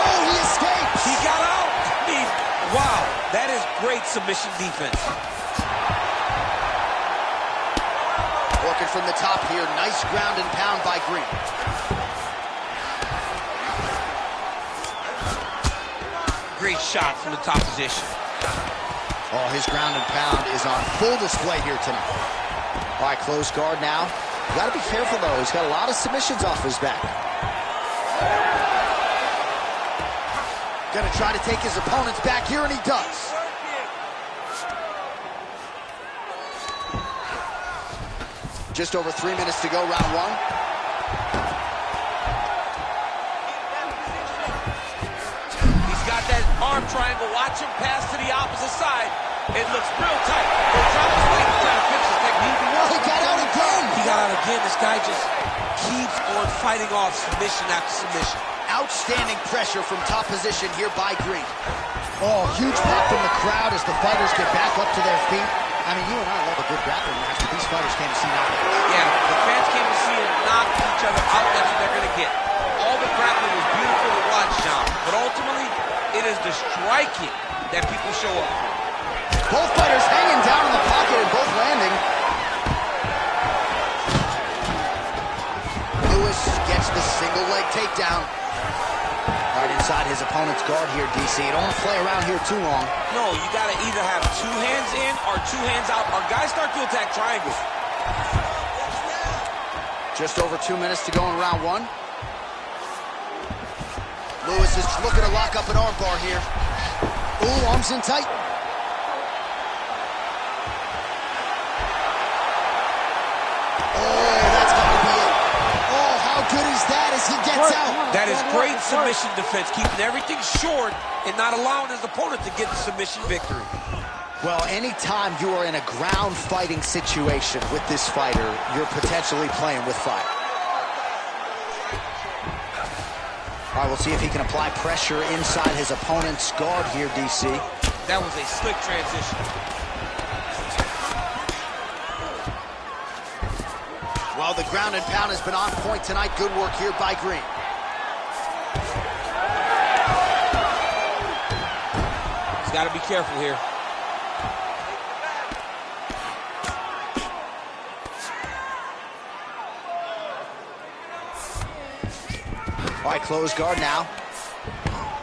Oh, he escapes. He got out. Wow, that is great submission defense. Working from the top here. Nice ground and pound by Green. Great shot from the top position. Oh, his ground and pound is on full display here tonight. All right, closed guard now. You got to be careful, though. He's got a lot of submissions off his back. Going to try to take his opponent's back here, and he does. Just over 3 minutes to go, round one. He's got that arm triangle. Watch him pass to the opposite side. It looks real tight. He'll drop his weight and try to finish the technique. He got out again. He got out again. This guy just keeps on fighting off submission after submission. Outstanding pressure from top position here by Green. Oh, huge pop from the crowd as the fighters get back up to their feet. I mean, you and I love a good grappling match, but these fighters came to see nothing. Yeah, the fans came to see them knock each other out. That's what they're going to get. All the grappling was beautiful to watch, John. But ultimately, it is the striking that people show up for. Both fighters hanging down in the pocket and both landing. Lewis gets the single leg takedown. Right inside his opponent's guard here, DC. You don't want to play around here too long. No, you got to either have 2 hands in or 2 hands out, or guys start to attack triangles. Just over 2 minutes to go in round 1. Lewis is looking to lock up an armbar here. Ooh, arms in tight. Oh, that's got to be it. Oh, how good is that as he gets out? That is great submission defense, keeping everything short and not allowing his opponent to get the submission victory. Well, anytime you are in a ground fighting situation with this fighter, you're potentially playing with fire. All right, we'll see if he can apply pressure inside his opponent's guard here, DC. That was a slick transition. Well, the ground and pound has been on point tonight. Good work here by Green. He's got to be careful here. All right, close guard now.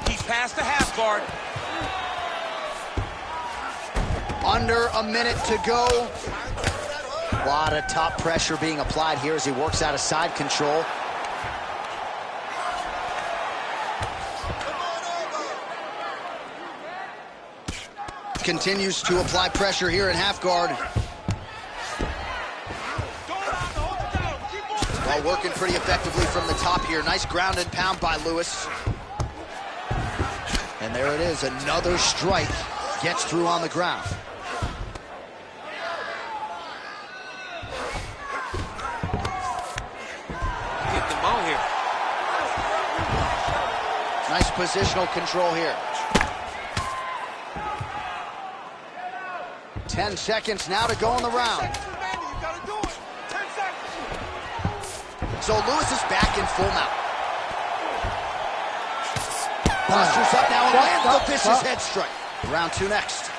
He's past the half guard. Under a minute to go. A lot of top pressure being applied here as he works out of side control. Continues to apply pressure here in half guard. Well, working pretty effectively from the top here. Nice ground and pound by Lewis. And there it is, another strike. Gets through on the ground. Get them out here. Nice positional control here. 10 seconds now to go in the round. So Lewis is back in full mount. Postures up now and lands the vicious head strike. Round 2 next.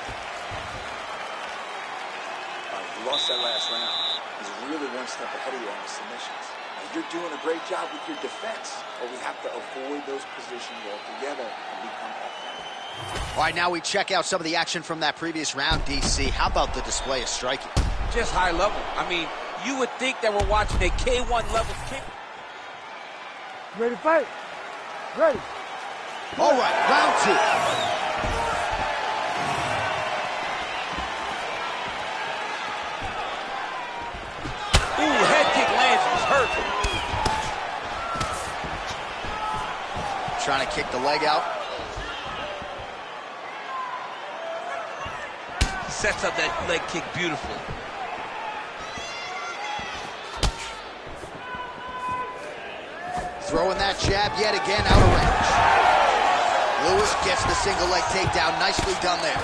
You lost that last round. He's really one step ahead of you on the submissions. Now, you're doing a great job with your defense, but we have to avoid those positions altogether and become offensive. All right, now we check out some of the action from that previous round, DC. How about the display of striking? Just high level. I mean, you would think that we're watching a K1 level kick. Ready to fight? Ready. All right, round 2. Ooh, head kick lands. He's hurt. Trying to kick the leg out. Sets up that leg kick beautifully. Throwing that jab yet again out of range. Lewis gets the single leg takedown. Nicely done there.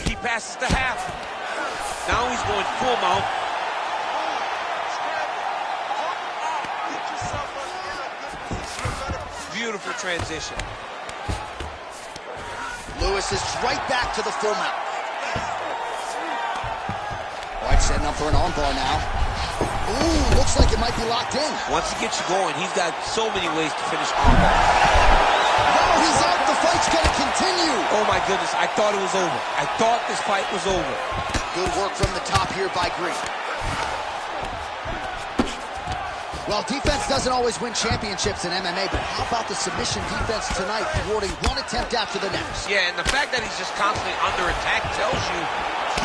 He passes the half. Now he's going full mount. Beautiful transition. Lewis is right back to the full mount. White setting up for an armbar now. Ooh, looks like it might be locked in. Once he gets you going, he's got so many ways to finish armbar. No, he's out. The fight's going to continue. Oh, my goodness. I thought it was over. I thought this fight was over. Good work from the top here by Green. Well, defense doesn't always win championships in MMA, but how about the submission defense tonight, thwarting one attempt after the next? Yeah, and the fact that he's just constantly under attack tells you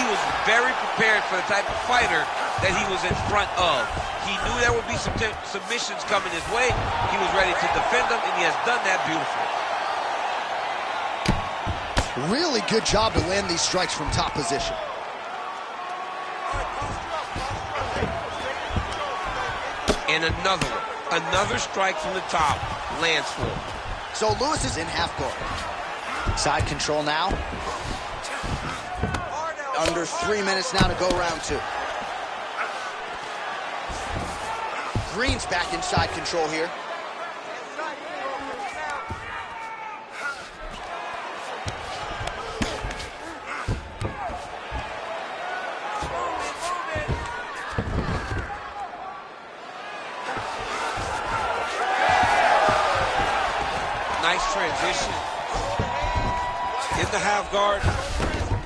he was very prepared for the type of fighter that he was in front of. He knew there would be some submissions coming his way. He was ready to defend them, and he has done that beautifully. Really good job to land these strikes from top position. And another one. Another strike from the top lands for him. So Lewis is in half guard. Side control now. Under 3 minutes now to go round 2. Green's back in side control here. Nice transition. In the half guard.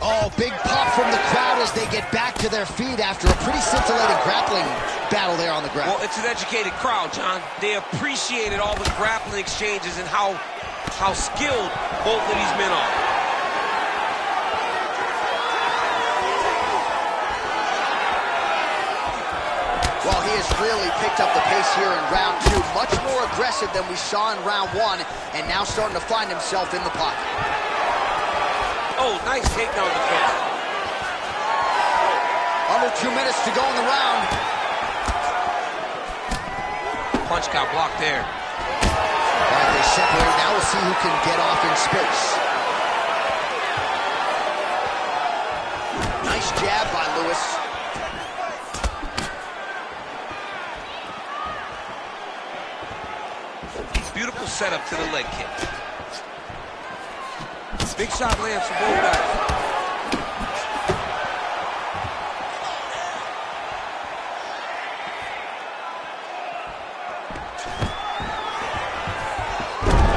Oh, big pop from the crowd as they get back to their feet after a pretty scintillating grappling battle there on the ground. Well, it's an educated crowd, John. They appreciated all the grappling exchanges and how skilled both of these men are. Well, he has really picked up the pace here in round 2. Much more aggressive than we saw in round 1, and now starting to find himself in the pocket. Oh, nice takedown defense. Under 2 minutes to go in the round. Punch got blocked there. All right, they separate. Now we'll see who can get off in space. Nice jab by Lewis. Beautiful setup to the leg kick. Big shot lands for both guys.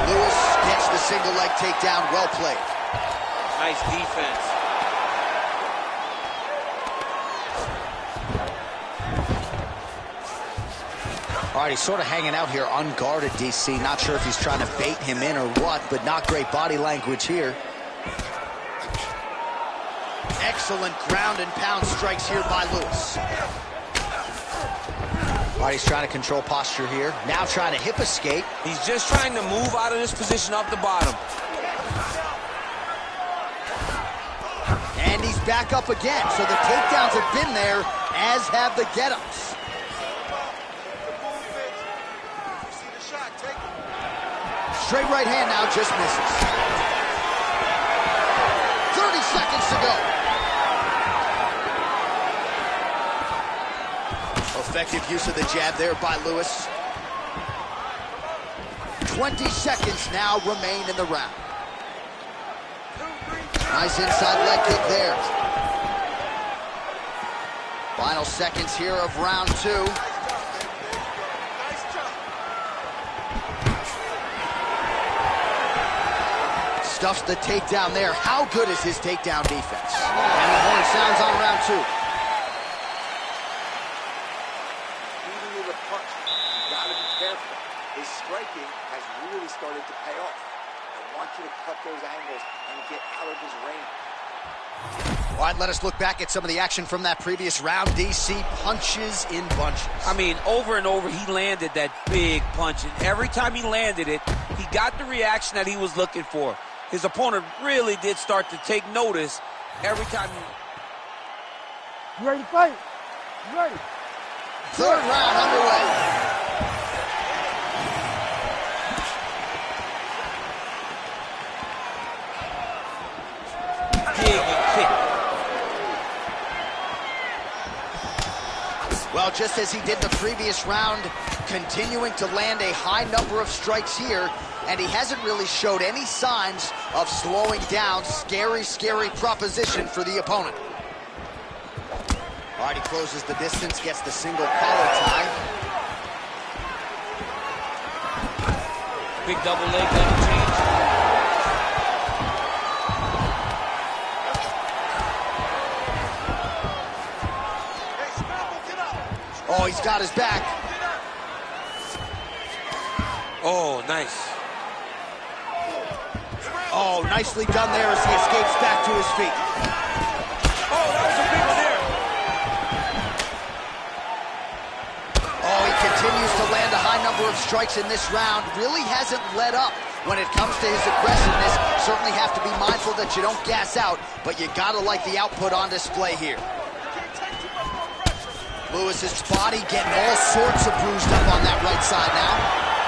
Lewis gets the single leg takedown. Well played. Nice defense. All right, he's sort of hanging out here unguarded, DC. Not sure if he's trying to bait him in or what, but not great body language here. Excellent ground and pound strikes here by Lewis. All right, he's trying to control posture here. Now trying to hip escape. He's just trying to move out of this position off the bottom. And he's back up again. So the takedowns have been there, as have the get-ups. Straight right hand now, just misses. 30 seconds to go. Effective use of the jab there by Lewis. 20 seconds now remain in the round. Nice inside leg kick there. Final seconds here of round 2. Stuffs the takedown there. How good is his takedown defense? And the horn sounds on round 2. Even with a punch, you gotta be careful. His striking has really started to pay off. I want you to cut those angles and get out of his range. All right, let us look back at some of the action from that previous round. DC punches in bunches. I mean, over and over, he landed that big punch, and every time he landed it, he got the reaction that he was looking for. His opponent really did start to take notice every time he... You ready to fight? You ready? Third round underway. Dig and kick. Well, just as he did the previous round, continuing to land a high number of strikes here, and he hasn't really showed any signs of slowing down. Scary, scary proposition for the opponent. All right, he closes the distance, gets the single collar tie. Big double leg interchange. Oh, he's got his back. Oh, nice. Oh, nicely done there as he escapes back to his feet. Oh, that was a big one there. continues to land a high number of strikes in this round. Really hasn't let up when it comes to his aggressiveness. Certainly have to be mindful that you don't gas out, but you gotta like the output on display here. Lewis's body getting all sorts of bruised up on that right side now.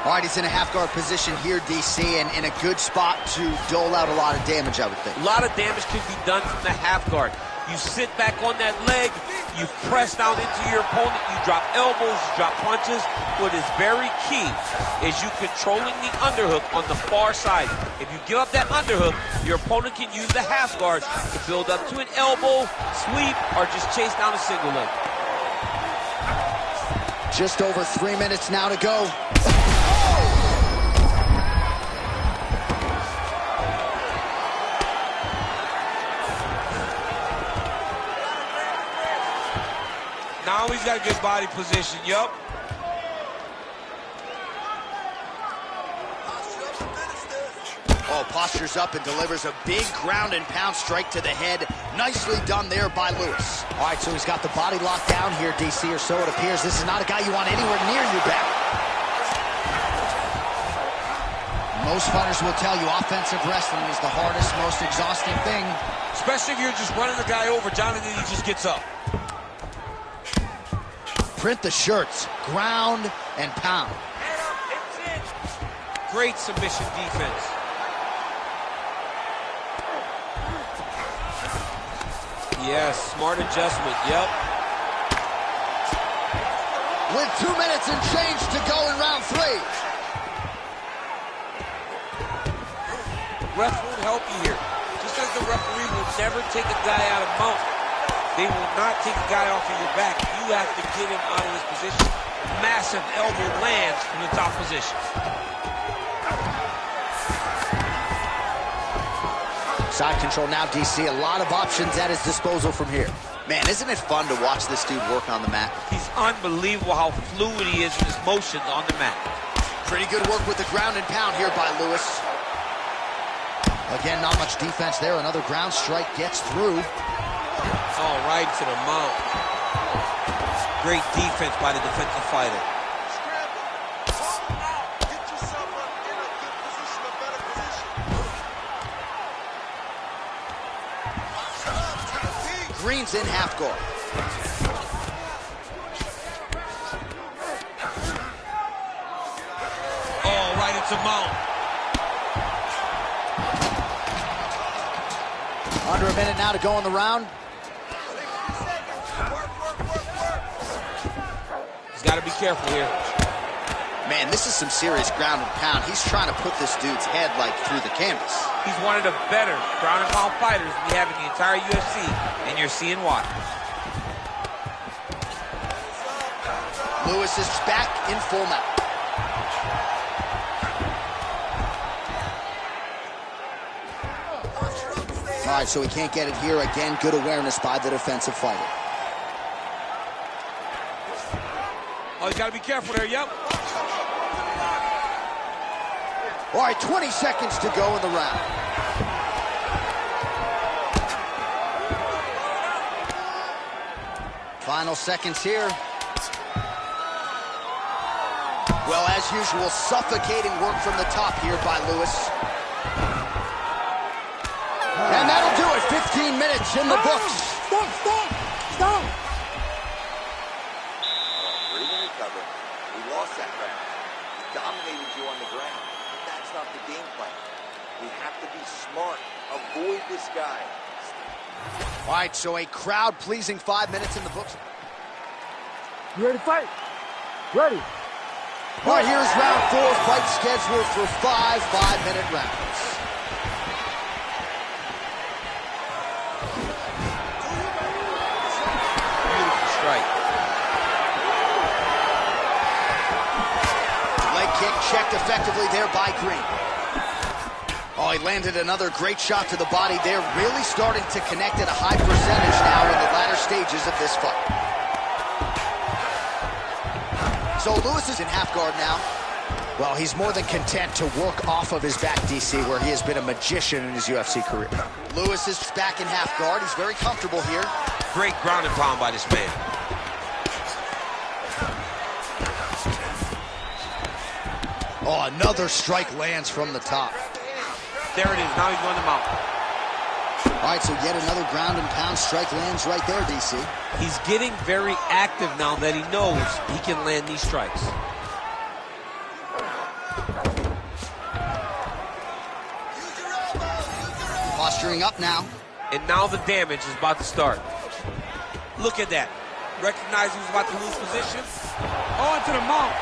All right, he's in a half-guard position here, DC, and in a good spot to dole out a lot of damage, I would think. A lot of damage can be done from the half-guard. You sit back on that leg, you press down into your opponent, you drop elbows, you drop punches. What is very key is you controlling the underhook on the far side. If you give up that underhook, your opponent can use the half-guard to build up to an elbow, sweep, or just chase down a single leg. Just over 3 minutes now to go. Now he's got a good body position, yup. Oh, postures up and delivers a big ground and pound strike to the head. Nicely done there by Lewis. All right, so he's got the body locked down here, DC, or so it appears. This is not a guy you want anywhere near your back. Most fighters will tell you offensive wrestling is the hardest, most exhausting thing. Especially if you're just running the guy over, Jonathan, he just gets up. Print the shirts, ground and pound. Great submission defense. Yes, smart adjustment, yep. With 2 minutes and change to go in round 3. Ref won't help you here. Just as the referee will never take a guy out of mount, they will not take a guy off of your back. You have to get him out of his position. Massive elbow lands from the top position. Side control now, DC. A lot of options at his disposal from here. Man, isn't it fun to watch this dude work on the mat? He's unbelievable how fluid he is in his motions on the mat. Pretty good work with the ground and pound here by Lewis. Again, not much defense there. Another ground strike gets through. All right to the mount. Great defense by the defensive fighter. Green's in half guard. Oh, right into mount. Under a minute now to go in the round. He's got to be careful here. Man, this is some serious ground and pound. He's trying to put this dude's head like through the canvas. He's one of the better ground and pound fighters we have in the entire UFC, and you're seeing why. Lewis is back in full mount. All right, so he can't get it here. Again, good awareness by the defensive fighter. Oh, he's got to be careful there, yep. All right, 20 seconds to go in the round. Final seconds here. Well, as usual, suffocating work from the top here by Lewis. And that'll do it. 15 minutes in the books. Stop! Breathe and recover. We lost that round. We dominated you on the ground. But that's not the game plan. We have to be smart. Avoid this guy. All right, so a crowd-pleasing 5 minutes in the books. You ready to fight? Ready. All right, here's round 4. Fight scheduled for 5 5-minute rounds. Beautiful strike. Leg kick checked effectively there by Green. Oh, he landed another great shot to the body there. Really starting to connect at a high percentage now in the latter stages of this fight. So Lewis is in half guard now. Well, he's more than content to work off of his back, DC, where he has been a magician in his UFC career. Lewis is back in half guard. He's very comfortable here. Great ground and pound by this man. Oh, another strike lands from the top. There it is. Now he's going to mount. All right, so yet another ground and pound strike lands right there, DC. He's getting very active now that he knows he can land these strikes. Posturing up now. And now the damage is about to start. Look at that. Recognize he was about to lose position. On to the mount.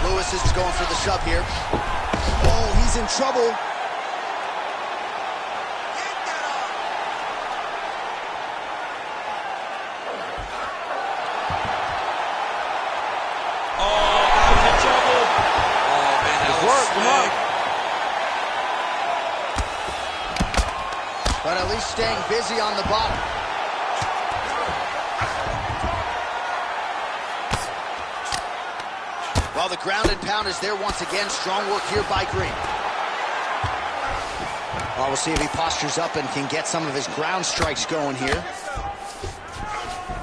Lewis is going for the shove here. Oh, he's in trouble. Oh, now he's in trouble. Oh, man, that was slick. But at least staying busy on the bottom. Well, the ground and pound is there once again. Strong work here by Green. Well, we'll see if he postures up and can get some of his ground strikes going here.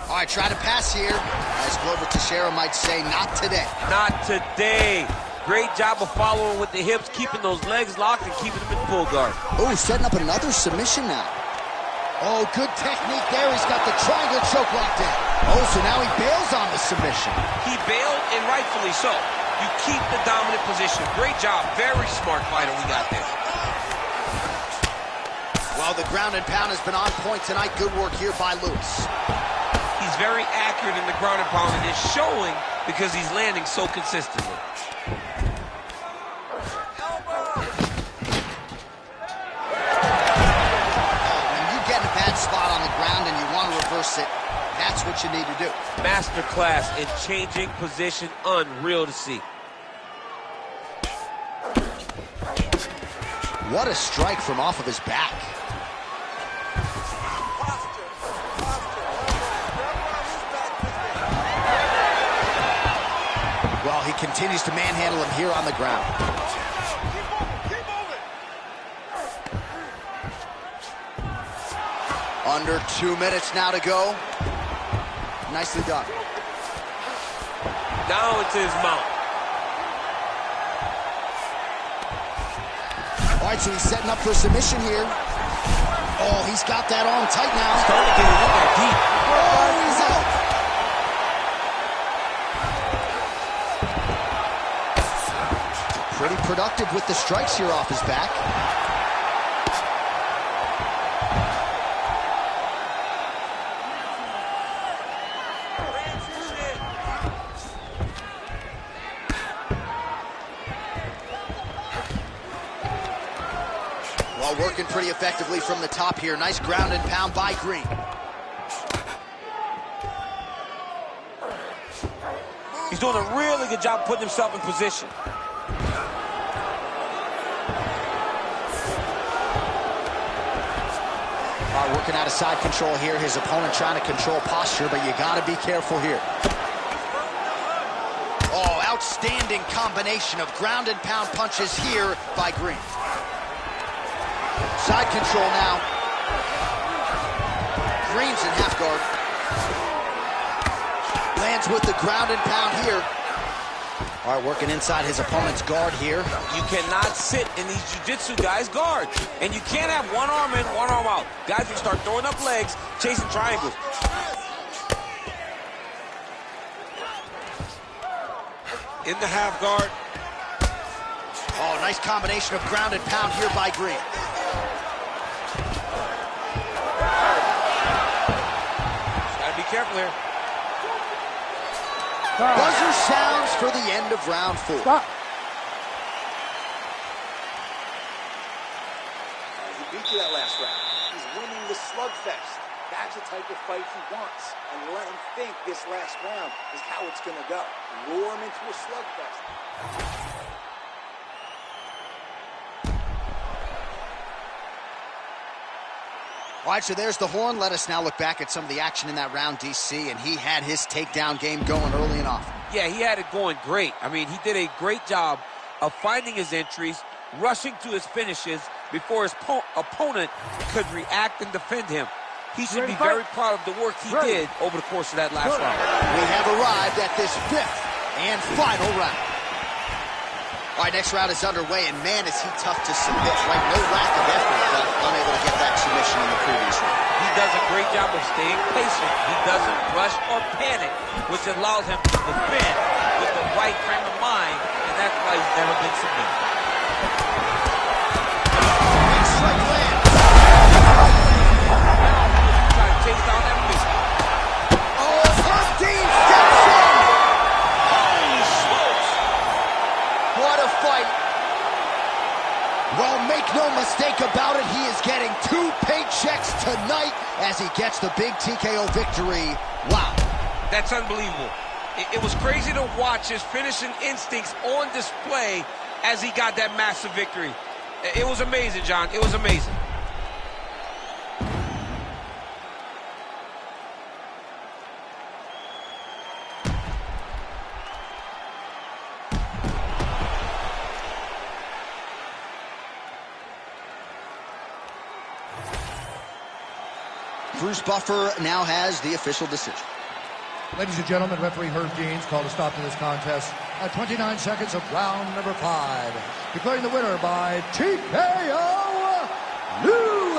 All right, try to pass here. As Glover Teixeira might say, not today. Not today. Great job of following with the hips, keeping those legs locked and keeping them in full guard. Oh, he's setting up another submission now. Oh, good technique there. He's got the triangle choke locked in. Oh, so now he bails on the submission. He bailed, and rightfully so. You keep the dominant position. Great job. Very smart fighter we got there. Well, the ground and pound has been on point tonight. Good work here by Lewis. He's very accurate in the ground and pound, and it's showing because he's landing so consistently. Spot on the ground and you want to reverse it, that's what you need to do. Masterclass in changing position, unreal to see. What a strike from off of his back. Well, he continues to manhandle him here on the ground. Under 2 minutes now to go. Nicely done. Now it's his mount. All right, so he's setting up for a submission here. Oh, he's got that arm tight now. Starting to get it in there deep. Oh, he's out. Pretty productive with the strikes here off his back. Working pretty effectively from the top here. Nice ground and pound by Green. He's doing a really good job putting himself in position. Working out of side control here. His opponent trying to control posture, but you got to be careful here. Oh, outstanding combination of ground and pound punches here by Green. Side control now. Green's in half guard. Lands with the ground and pound here. All right, working inside his opponent's guard here. You cannot sit in these jiu-jitsu guys' guard. And you can't have one arm in, one arm out. Guys will start throwing up legs, chasing triangles. In the half guard. Oh, nice combination of ground and pound here by Green. Gotta be careful here. Buzzer sounds for the end of round 4. Stop. He beat you that last round. He's winning the slugfest. That's the type of fight he wants. And let him think this last round is how it's going to go. Lure him into a slugfest. All right, so there's the horn. Let us now look back at some of the action in that round, DC, and he had his takedown game going early and often. Yeah, he had it going great. I mean, he did a great job of finding his entries, rushing to his finishes before his opponent could react and defend him. He should be very proud of the work he did over the course of that last round. We have arrived at this 5th and final round. All right, next round is underway, and man, is he tough to submit, right? No lack of effort, but unable to get that submission in the previous round. He does a great job of staying patient. He doesn't rush or panic, which allows him to defend with the right frame of mind, and that's why he's never been submitted. Big strike land. Trying to chase down that fish. Oh, Herb Dean steps in. Holy smokes! What a fight. Well, make no mistake about it, he is getting 2 paychecks tonight as he gets the big TKO victory. Wow. That's unbelievable. It was crazy to watch his finishing instincts on display as he got that massive victory. It was amazing, John. It was amazing. Bruce Buffer now has the official decision. Ladies and gentlemen, referee Herb Deans called a stop to this contest at 29 seconds of round number 5. Declaring the winner by TKO, Lewis.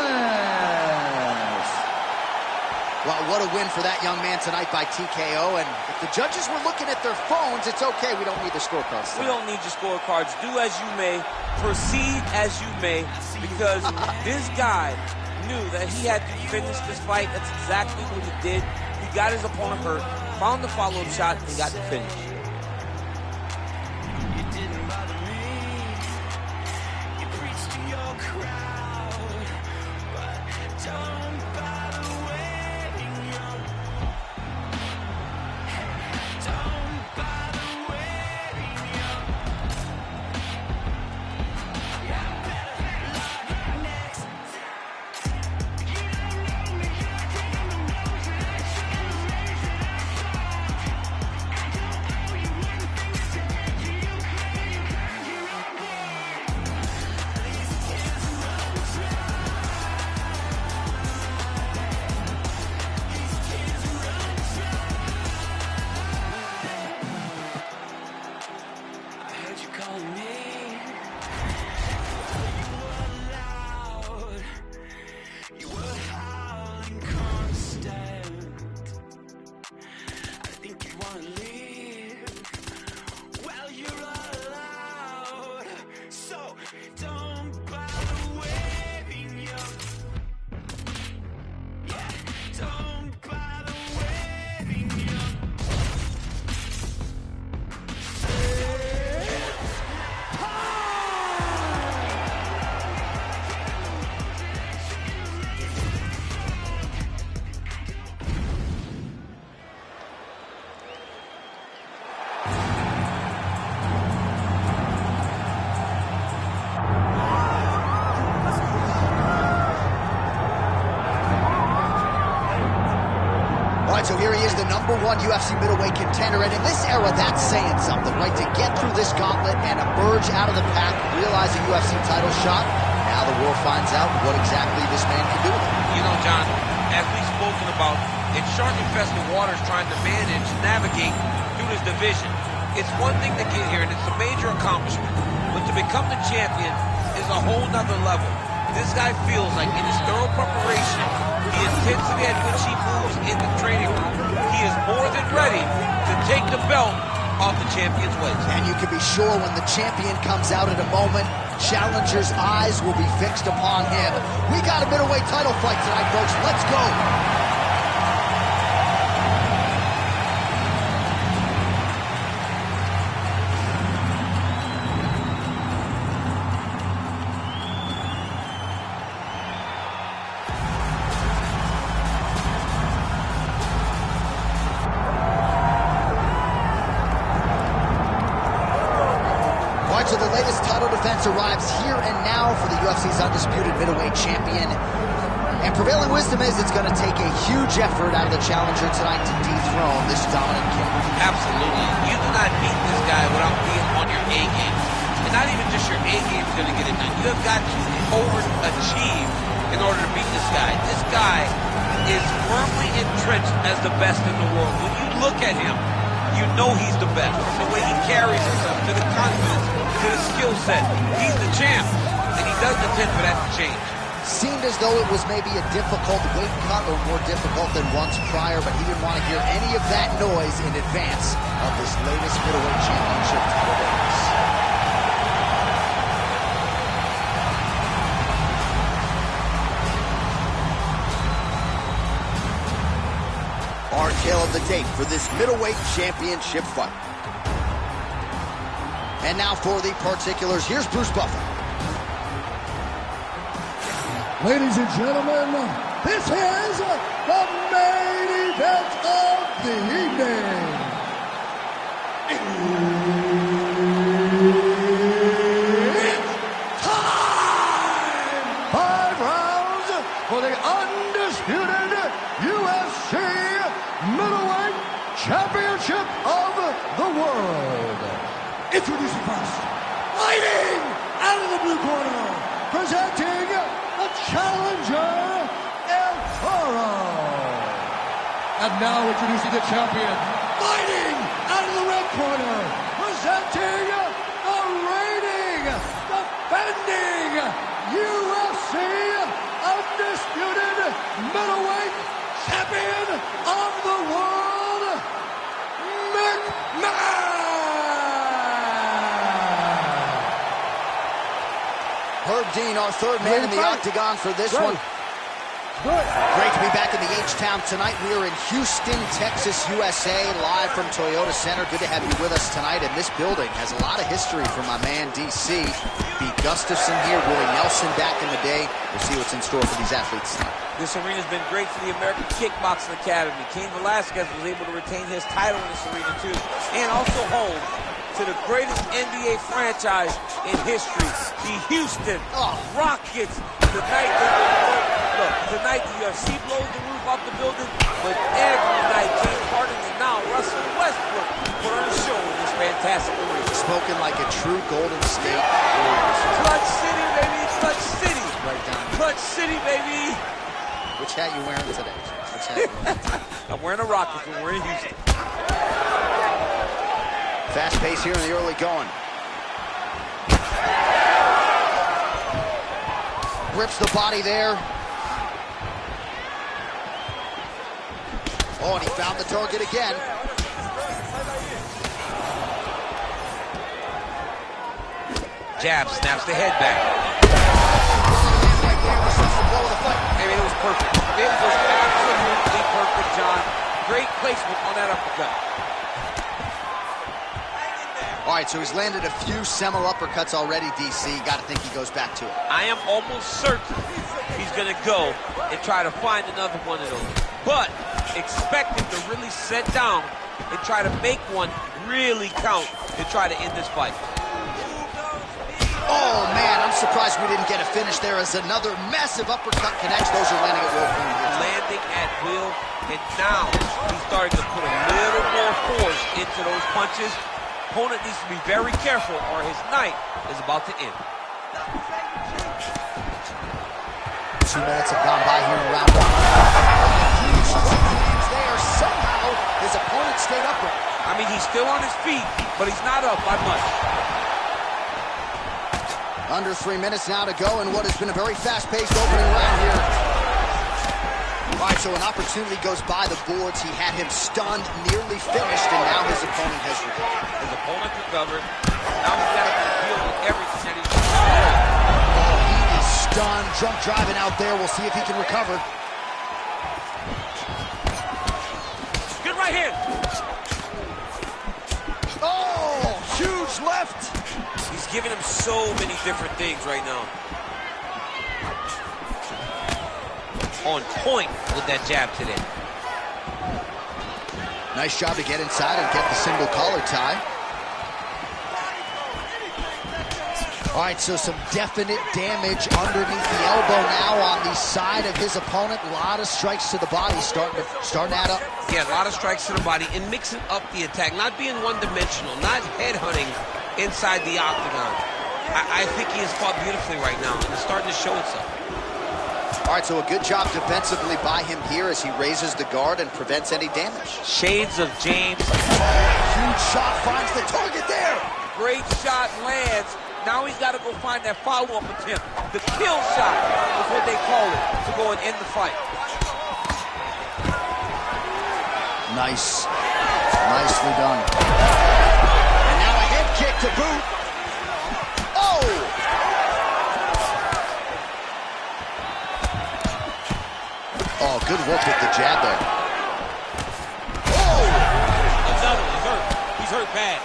Well, what a win for that young man tonight by TKO. And if the judges were looking at their phones, it's okay. We don't need the scorecards. We don't need your scorecards. Do as you may. Proceed as you may. Because this guy knew that he had to finish this fight. That's exactly what he did. He got his opponent hurt, found the follow-up shot, and got the finish. So here he is, the #1 UFC middleweight contender, and in this era, that's saying something, right? To get through this gauntlet and emerge out of the pack, realize a UFC title shot, now the world finds out what exactly this man can do with it. You know, John, as we've spoken about, it's shark-infested waters trying to navigate through this division. It's one thing to get here, and it's a major accomplishment, but to become the champion is a whole nother level. This guy feels like in his thorough preparation, the intensity at which he moves in the training room, he is more than ready to take the belt off the champion's waist. And you can be sure when the champion comes out in a moment, challengers' eyes will be fixed upon him. We got a middleweight title fight tonight, folks. Let's go. So the latest title defense arrives here and now for the UFC's undisputed middleweight champion. And prevailing wisdom is it's going to take a huge effort out of the challenger tonight to dethrone this dominant king. Absolutely. You do not beat this guy without being on your A game. And not even just your A game is going to get it done. You have got to overachieve in order to beat this guy. This guy is firmly entrenched as the best in the world. When you look at him, you know he's the best. From the way he carries himself, to the confidence, to the skill set. He's the champ, and he doesn't intend for that to change. Seemed as though it was maybe a difficult weight cut or more difficult than once prior, but he didn't want to hear any of that noise in advance of this latest middleweight championship title race. Our tale of the tape for this middleweight championship fight. And now for the particulars, here's Bruce Buffer. Ladies and gentlemen, this is the main event of the evening. It's time! 5 rounds for the undisputed UFC Middleweight Championship of the world. Introducing first, fighting out of the blue corner, presenting the challenger, El Toro. And now introducing the champion, fighting out of the red corner, presenting the reigning, defending UFC undisputed middleweight champion of the world, McMahon. Herb Dean, our third man in the octagon for this one. Great to be back in the H-Town tonight. We are in Houston, Texas, USA, live from Toyota Center. Good to have you with us tonight. And this building has a lot of history from my man, DC. Pete Gustafson here, Willie Nelson back in the day. We'll see what's in store for these athletes tonight. This arena's been great for the American Kickboxing Academy. Cain Velasquez was able to retain his title in this arena, too. And also home to the greatest NBA franchise in history, the Houston Rockets. Tonight the UFC blows the roof off the building, but every night James Harden and now Russell Westbrook put on a show in this fantastic arena. Spoken like a true Golden State Warriors. Clutch City, baby, Clutch City. Right down. Clutch City, baby. Which hat you wearing today? Which hat you wearing? I'm wearing a Rockets, but we're in Houston. Fast pace here in the early going. Rips the body there. Oh, and he found the target again. Jab, snaps the head back. I mean, it was perfect. It was absolutely perfect, John. Great placement on that uppercut. All right, so he's landed a few seminal uppercuts already, DC. Got to think he goes back to it. I am almost certain he's going to go and try to find another one of those. But expect him to really sit down and try to make one really count to try to end this fight. Oh, man, I'm surprised we didn't get a finish there as another massive uppercut connects. Those are landing at will. Landing at will, and now he's starting to put a little more force into those punches. Opponent needs to be very careful or his night is about to end. 2 minutes have gone by here in round one. There, somehow his opponent stayed upright. I mean, he's still on his feet, but he's not up by much. Under 3 minutes now to go in what has been a very fast-paced opening round here. All right, so an opportunity goes by the boards. He had him stunned, nearly finished, and now his opponent has recovered. His opponent recovered. Now he's got to deal with everything that he's doing. Oh, he is stunned, drunk driving out there. We'll see if he can recover. Good right hand. Oh, huge left. He's giving him so many different things right now. On point with that jab today. Nice job to get inside and get the single collar tie. All right, so some definite damage underneath the elbow now on the side of his opponent. A lot of strikes to the body starting to add up. Yeah, a lot of strikes to the body and mixing up the attack, not being one-dimensional, not headhunting inside the octagon. I think he has fought beautifully right now, and it's starting to show itself. All right, so a good job defensively by him here as he raises the guard and prevents any damage. Shades of James. Huge shot finds the target there. Great shot lands. Now he's got to go find that follow-up attempt. The kill shot is what they call it, to go and end the fight. Nice. Nicely done. And now a head kick to boot. Oh! Oh, good work with the jab there. Oh! Another, he's hurt. He's hurt bad.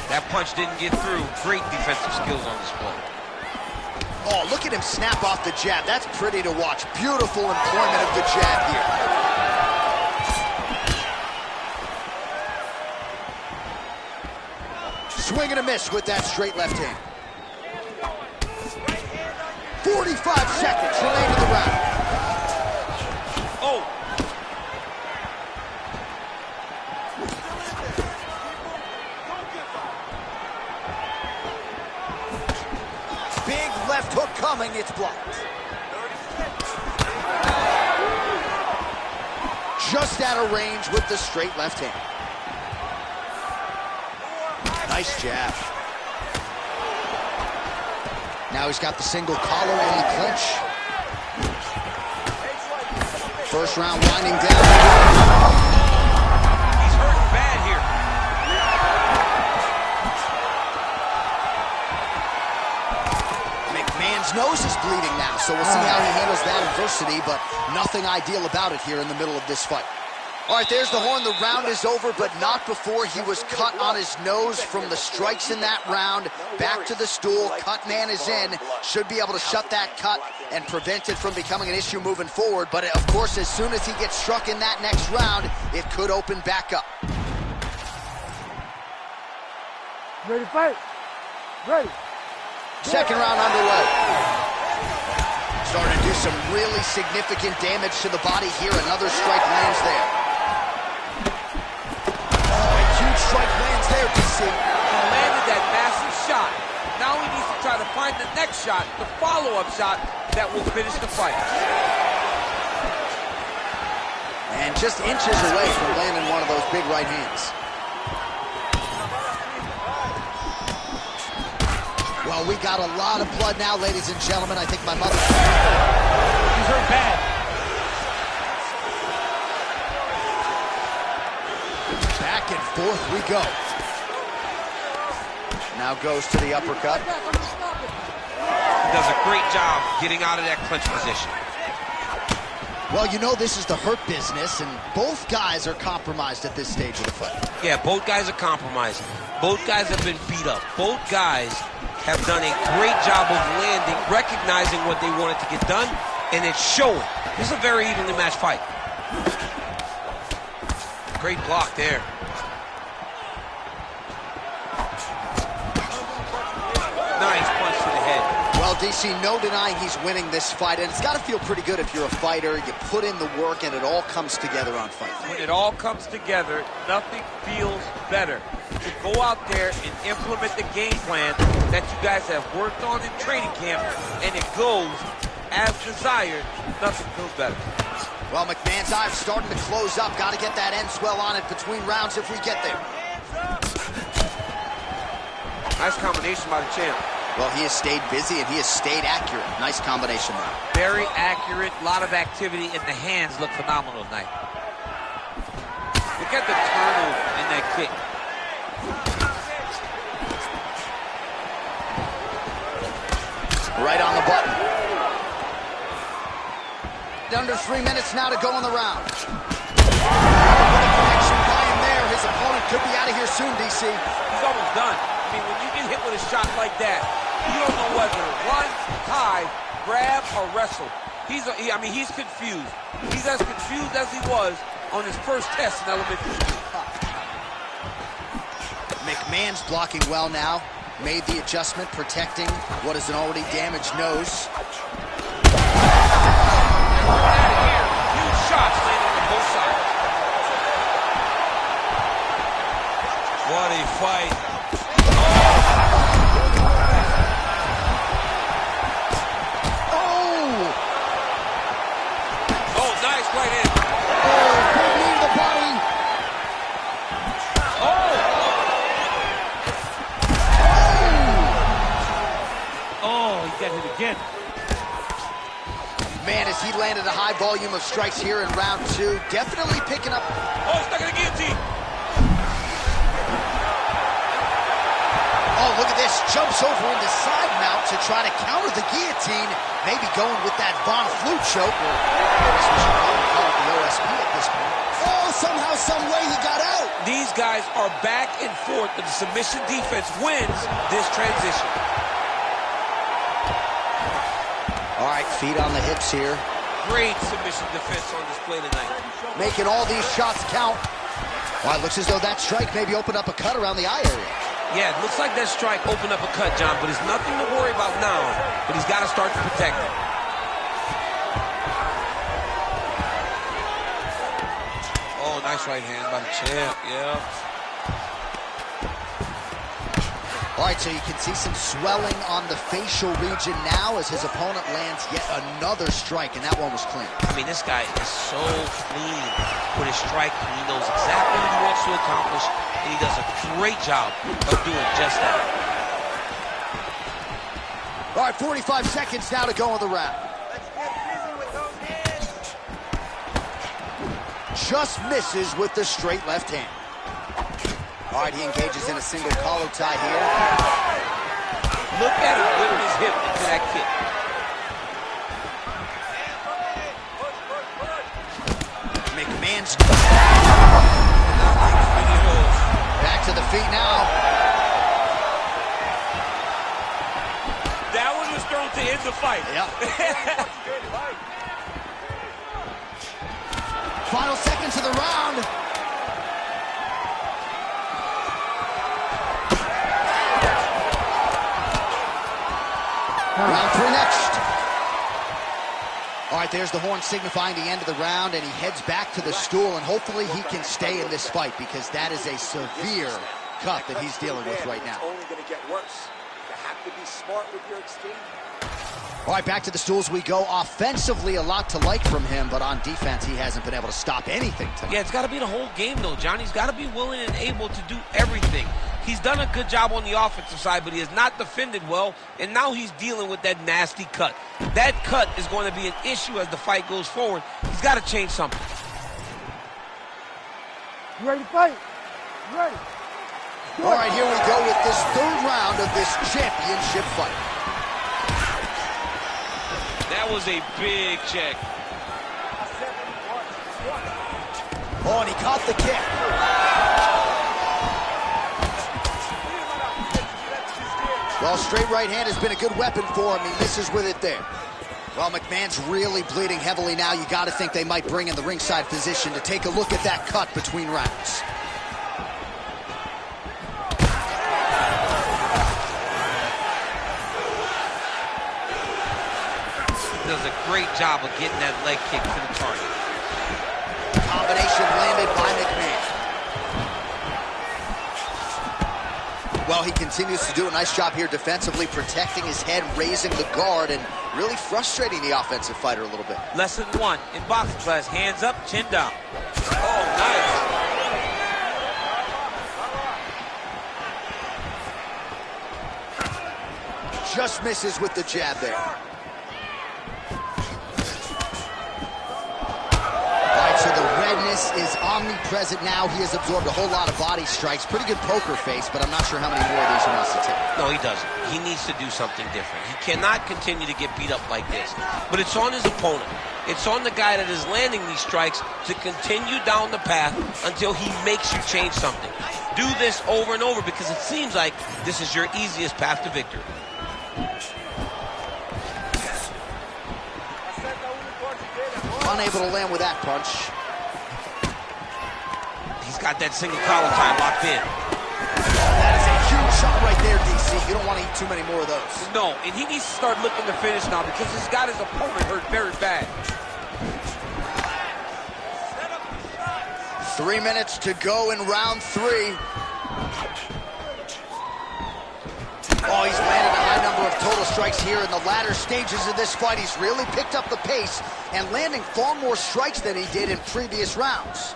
That punch didn't get through. Great defensive skills on display. Oh, look at him snap off the jab. That's pretty to watch. Beautiful employment of the jab here. Swing and a miss with that straight left hand. 45 seconds remain in the round. Oh! Big left hook coming, it's blocked. Just out of range with the straight left hand. Nice jab. Now he's got the single collar in the clinch. First round winding down. He's hurt bad here. McMahon's nose is bleeding now, so we'll see how he handles that adversity, but nothing ideal about it here in the middle of this fight. All right, there's the horn. The round is over, but not before he was cut on his nose from the strikes in that round. Back to the stool. Cut man is in. Should be able to shut that cut and prevent it from becoming an issue moving forward. But, of course, as soon as he gets struck in that next round, it could open back up. Ready to fight? Ready. Second round underway. Starting to do some really significant damage to the body here. Another strike lands there. Huge strike lands there, DC. He landed that massive shot. Now he needs to try to find the next shot, the follow-up shot that will finish the fight. And just inches away from landing one of those big right hands. Well, we got a lot of blood now, ladies and gentlemen. I think my mother... He's hurt bad. Back and forth we go. Now goes to the uppercut. He does a great job getting out of that clinch position. Well, you know this is the hurt business, and both guys are compromised at this stage of the fight. Yeah, both guys are compromised. Both guys have been beat up. Both guys have done a great job of landing, recognizing what they wanted to get done, and it's showing. This is a very evenly matched fight. Great block there. Nice punch to the head. Well, DC, no denying he's winning this fight, and it's got to feel pretty good if you're a fighter. You put in the work, and it all comes together on fight night. When it all comes together, nothing feels better. To go out there and implement the game plan that you guys have worked on in training camp, and it goes as desired, nothing feels better. Well, McMahon's eye starting to close up. Got to get that end swell on it between rounds if we get there. Nice combination by the champ. Well, he has stayed busy, and he has stayed accurate. Nice combination there. Very accurate, a lot of activity, and the hands look phenomenal tonight. Look at the turnover in that kick. Right on the button. Under 3 minutes now to go in the round. Connection by him there. His opponent could be out of here soon, DC. He's almost done. I mean, when you get hit with a shot like that, you don't know whether to run, tie, grab, or wrestle. He's confused. He's as confused as he was on his first test in elementary school. McMahon's blocking well now. Made the adjustment, protecting what is an already damaged nose. Huge shots landing on both sides. What a fight. Oh, nice right hand. Big knee to the body. Oh, he got hit again. Man, as he landed a high volume of strikes here in round 2, definitely picking up. Oh, stuck in the guillotine. Oh, look at this. Jumps over into side mount to try to counter the guillotine. Maybe going with that Von Flue choke, or I guess we should call it the OSP at this point. Oh, somehow, some way he got out. These guys are back and forth, but the submission defense wins this transition. All right, feet on the hips here. Great submission defense on display tonight. Making all these shots count. Well, it looks as though that strike maybe opened up a cut around the eye area. Yeah, it looks like that strike opened up a cut, John, but it's nothing to worry about now. But he's got to start to protect it. Oh, nice right hand by the champ, yeah. All right, so you can see some swelling on the facial region now as his opponent lands yet another strike, and that one was clean. I mean, this guy is so clean with his strike. He knows exactly what he wants to accomplish, and he does a great job of doing just that. All right, 45 seconds now to go in the round. Just misses with the straight left hand. All right, he engages in a single collar tie here. Look at him whipping his hip into that kick. McMahon's back to the feet now. That one was thrown to end the fight. Yep. Final seconds of the round. Round 3 next. All right, there's the horn signifying the end of the round, and he heads back to the stool, and hopefully he can stay in this fight because that is a severe cut that he's dealing with right now. It's only going to get worse. You have to be smart with your exchange. All right, back to the stools we go. Offensively, a lot to like from him, but on defense, he hasn't been able to stop anything tonight. Yeah, it's got to be the whole game, though, John. He's got to be willing and able to do everything. He's done a good job on the offensive side, but he has not defended well, and now he's dealing with that nasty cut. That cut is going to be an issue as the fight goes forward. He's got to change something. You ready to fight? You ready? All right, here we go with this 3rd round of this championship fight. That was a big check. Oh, and he caught the kick. Well, straight right hand has been a good weapon for him. He misses with it there. Well, McMahon's really bleeding heavily now. You got to think they might bring in the ringside physician to take a look at that cut between rounds. Does a great job of getting that leg kick to the target. Combination landed by McMahon. Well, he continues to do a nice job here defensively, protecting his head, raising the guard, and really frustrating the offensive fighter a little bit. Lesson 1 in boxing class, hands up, chin down. Oh, nice. Just misses with the jab there. So the redness is omnipresent now. He has absorbed a whole lot of body strikes. Pretty good poker face, but I'm not sure how many more of these he wants to take. No, he doesn't. He needs to do something different. He cannot continue to get beat up like this. But it's on his opponent. It's on the guy that is landing these strikes to continue down the path until he makes you change something. Do this over and over because it seems like this is your easiest path to victory. Unable to land with that punch. He's got that single collar tie locked in. That is a huge shot right there, DC. You don't want to eat too many more of those. No, and he needs to start looking to finish now because he's got his opponent hurt very bad. 3 minutes to go in round 3. Oh, he's landed a high number of total strikes here in the latter stages of this fight. He's really picked up the pace and landing far more strikes than he did in previous rounds.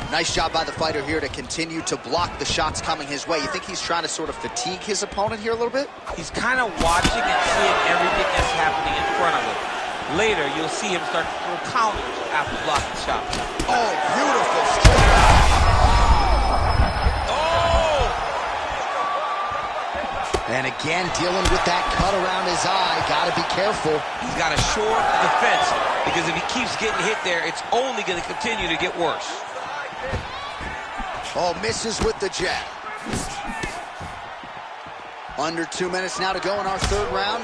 Nice job by the fighter here to continue to block the shots coming his way. You think he's trying to sort of fatigue his opponent here a little bit? He's kind of watching and seeing everything that's happening in front of him. Later, you'll see him start to throw counters after blocking shots. Oh, beautiful straight. Oh! And again, dealing with that cut around his eye. Got to be careful. He's got to shore up the defense because if he keeps getting hit there, it's only going to continue to get worse. Oh, misses with the jab. Under 2 minutes now to go in our 3rd round.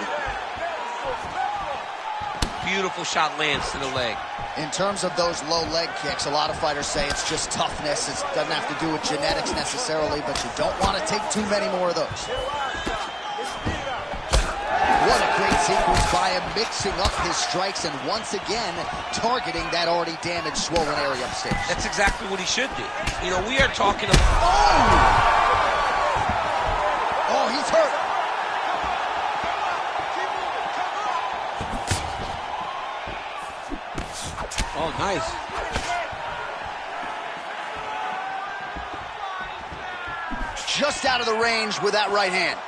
Beautiful shot lands to the leg. In terms of those low leg kicks, a lot of fighters say it's just toughness. It doesn't have to do with genetics necessarily, but you don't want to take too many more of those. What a great sequence by him, mixing up his strikes and once again targeting that already damaged, swollen area upstairs. That's exactly what he should do. You know, we are talking about... Oh, he's hurt. Oh, nice. Just out of the range with that right hand.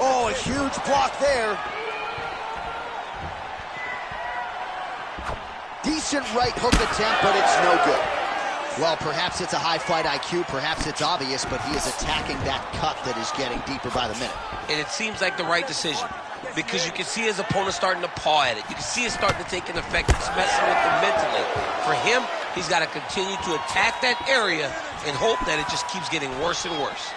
Oh, a huge block there. Decent right hook attempt, but it's no good. Well, perhaps it's a high fight IQ, perhaps it's obvious, but he is attacking that cut that is getting deeper by the minute. And it seems like the right decision because you can see his opponent starting to paw at it. You can see it starting to take an effect. It's messing with him mentally. For him, he's got to continue to attack that area and hope that it just keeps getting worse and worse.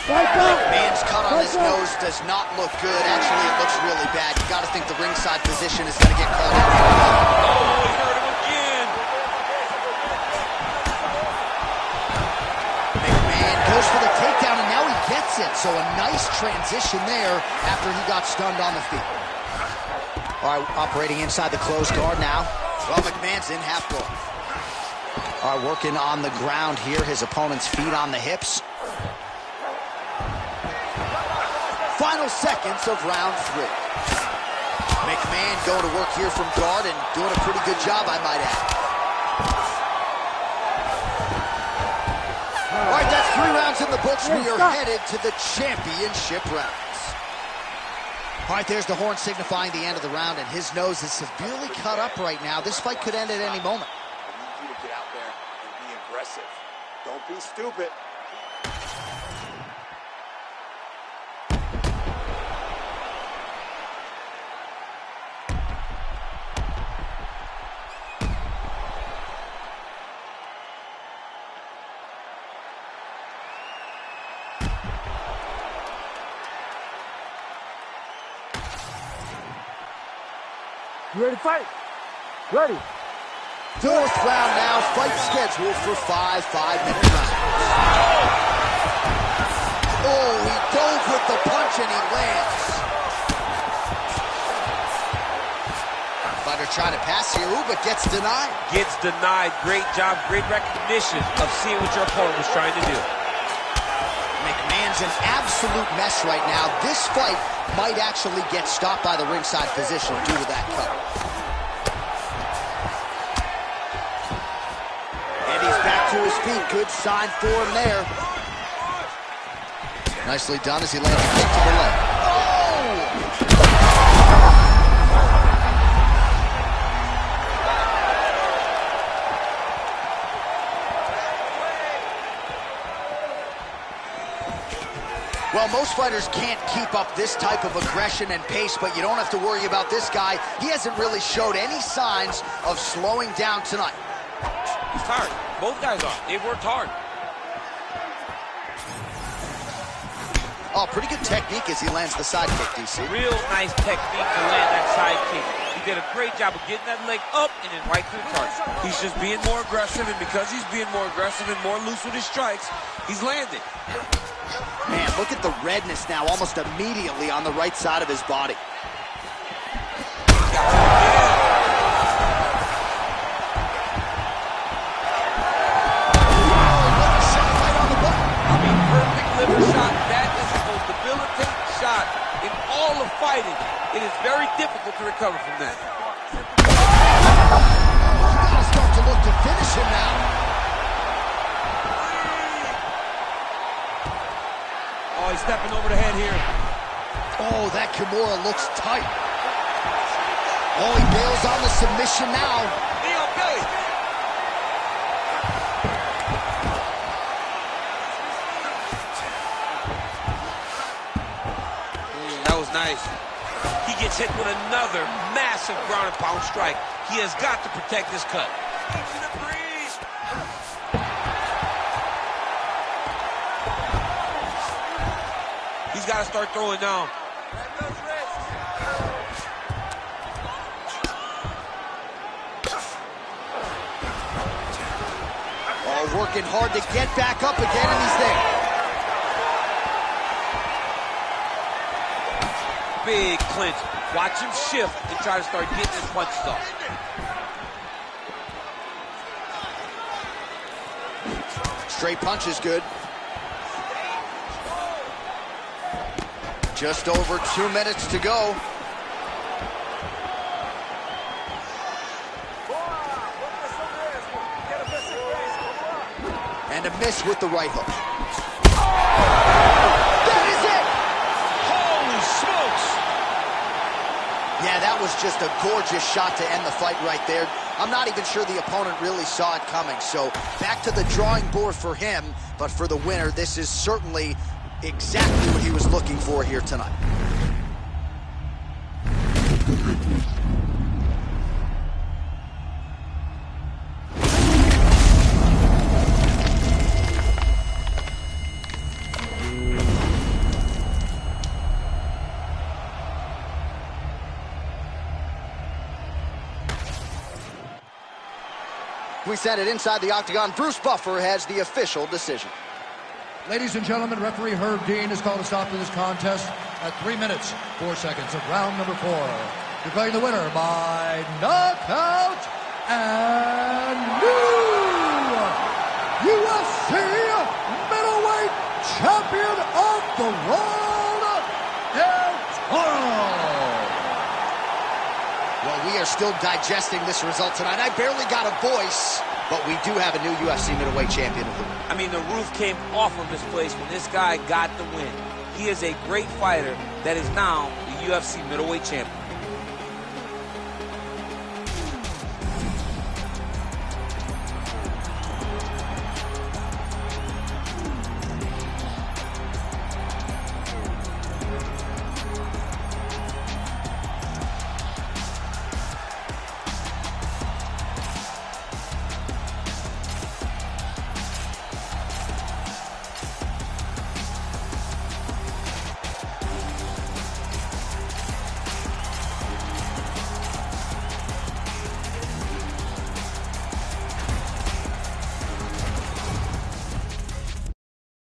McMahon's cut on his nose does not look good. Actually, it looks really bad. You got to think the ringside position is going to get called out. Oh, he hurt him again. McMahon goes for the takedown, and now he gets it. So a nice transition there after he got stunned on the feet. All right, operating inside the closed guard now. Well, McMahon's in half guard. All right, working on the ground here. His opponent's feet on the hips. Final seconds of round 3. McMahon going to work here from guard and doing a pretty good job, I might add. All right, that's 3 rounds in the books. We are headed to the championship rounds. All right, there's the horn signifying the end of the round, and his nose is severely cut up right now. This fight could end at any moment. I need you to get out there and be aggressive. Don't be stupid. You ready to fight? Ready. 4th round now, fight scheduled for 5 5-minute rounds. Oh, he dove with the punch and he lands. Fighter trying to pass here, but gets denied. Gets denied. Great job, great recognition of seeing what your opponent was trying to do. McMahon's an absolute mess right now. This fight might actually get stopped by the ringside position due to that cut. And he's back to his feet. Good sign for him there. Nicely done as he lands a kick to the leg. Well, most fighters can't keep up this type of aggression and pace, but you don't have to worry about this guy. He hasn't really showed any signs of slowing down tonight. He's tired. Both guys are. They've worked hard. Oh, pretty good technique as he lands the side kick, DC. Real nice technique to land that side kick. He did a great job of getting that leg up and then right to the target. He's just being more aggressive, and because he's being more aggressive and more loose with his strikes, he's landing. Man, look at the redness now almost immediately on the right side of his body. Liver shot, that is the most debilitating shot in all of fighting. It is very difficult to recover from that. Gotta start to look to finish him now. Oh, he's stepping over the head here. Oh, that Kimura looks tight. Oh, he bails on the submission now. That was nice. He gets hit with another massive ground and pound strike. He has got to protect his cut. He's got to start throwing down. Oh, working hard to get back up again, and he's there. Big clinch. Watch him shift and try to start getting his punches off. Straight punch is good. Just over 2 minutes to go. And a miss with the right hook. That is it! Holy smokes! Yeah, that was just a gorgeous shot to end the fight right there. I'm not even sure the opponent really saw it coming. So back to the drawing board for him. But for the winner, this is certainly exactly what he was looking for here tonight. We send it inside the octagon. Bruce Buffer has the official decision. Ladies and gentlemen, referee Herb Dean has called a stop to this contest at 3 minutes, 4 seconds of round number 4. Declaring the winner by knockout and new UFC middleweight champion of the world, Immortals. Well, we are still digesting this result tonight. I barely got a voice, but we do have a new UFC middleweight champion of the world. I mean, the roof came off of this place when this guy got the win. He is a great fighter that is now the UFC middleweight champion.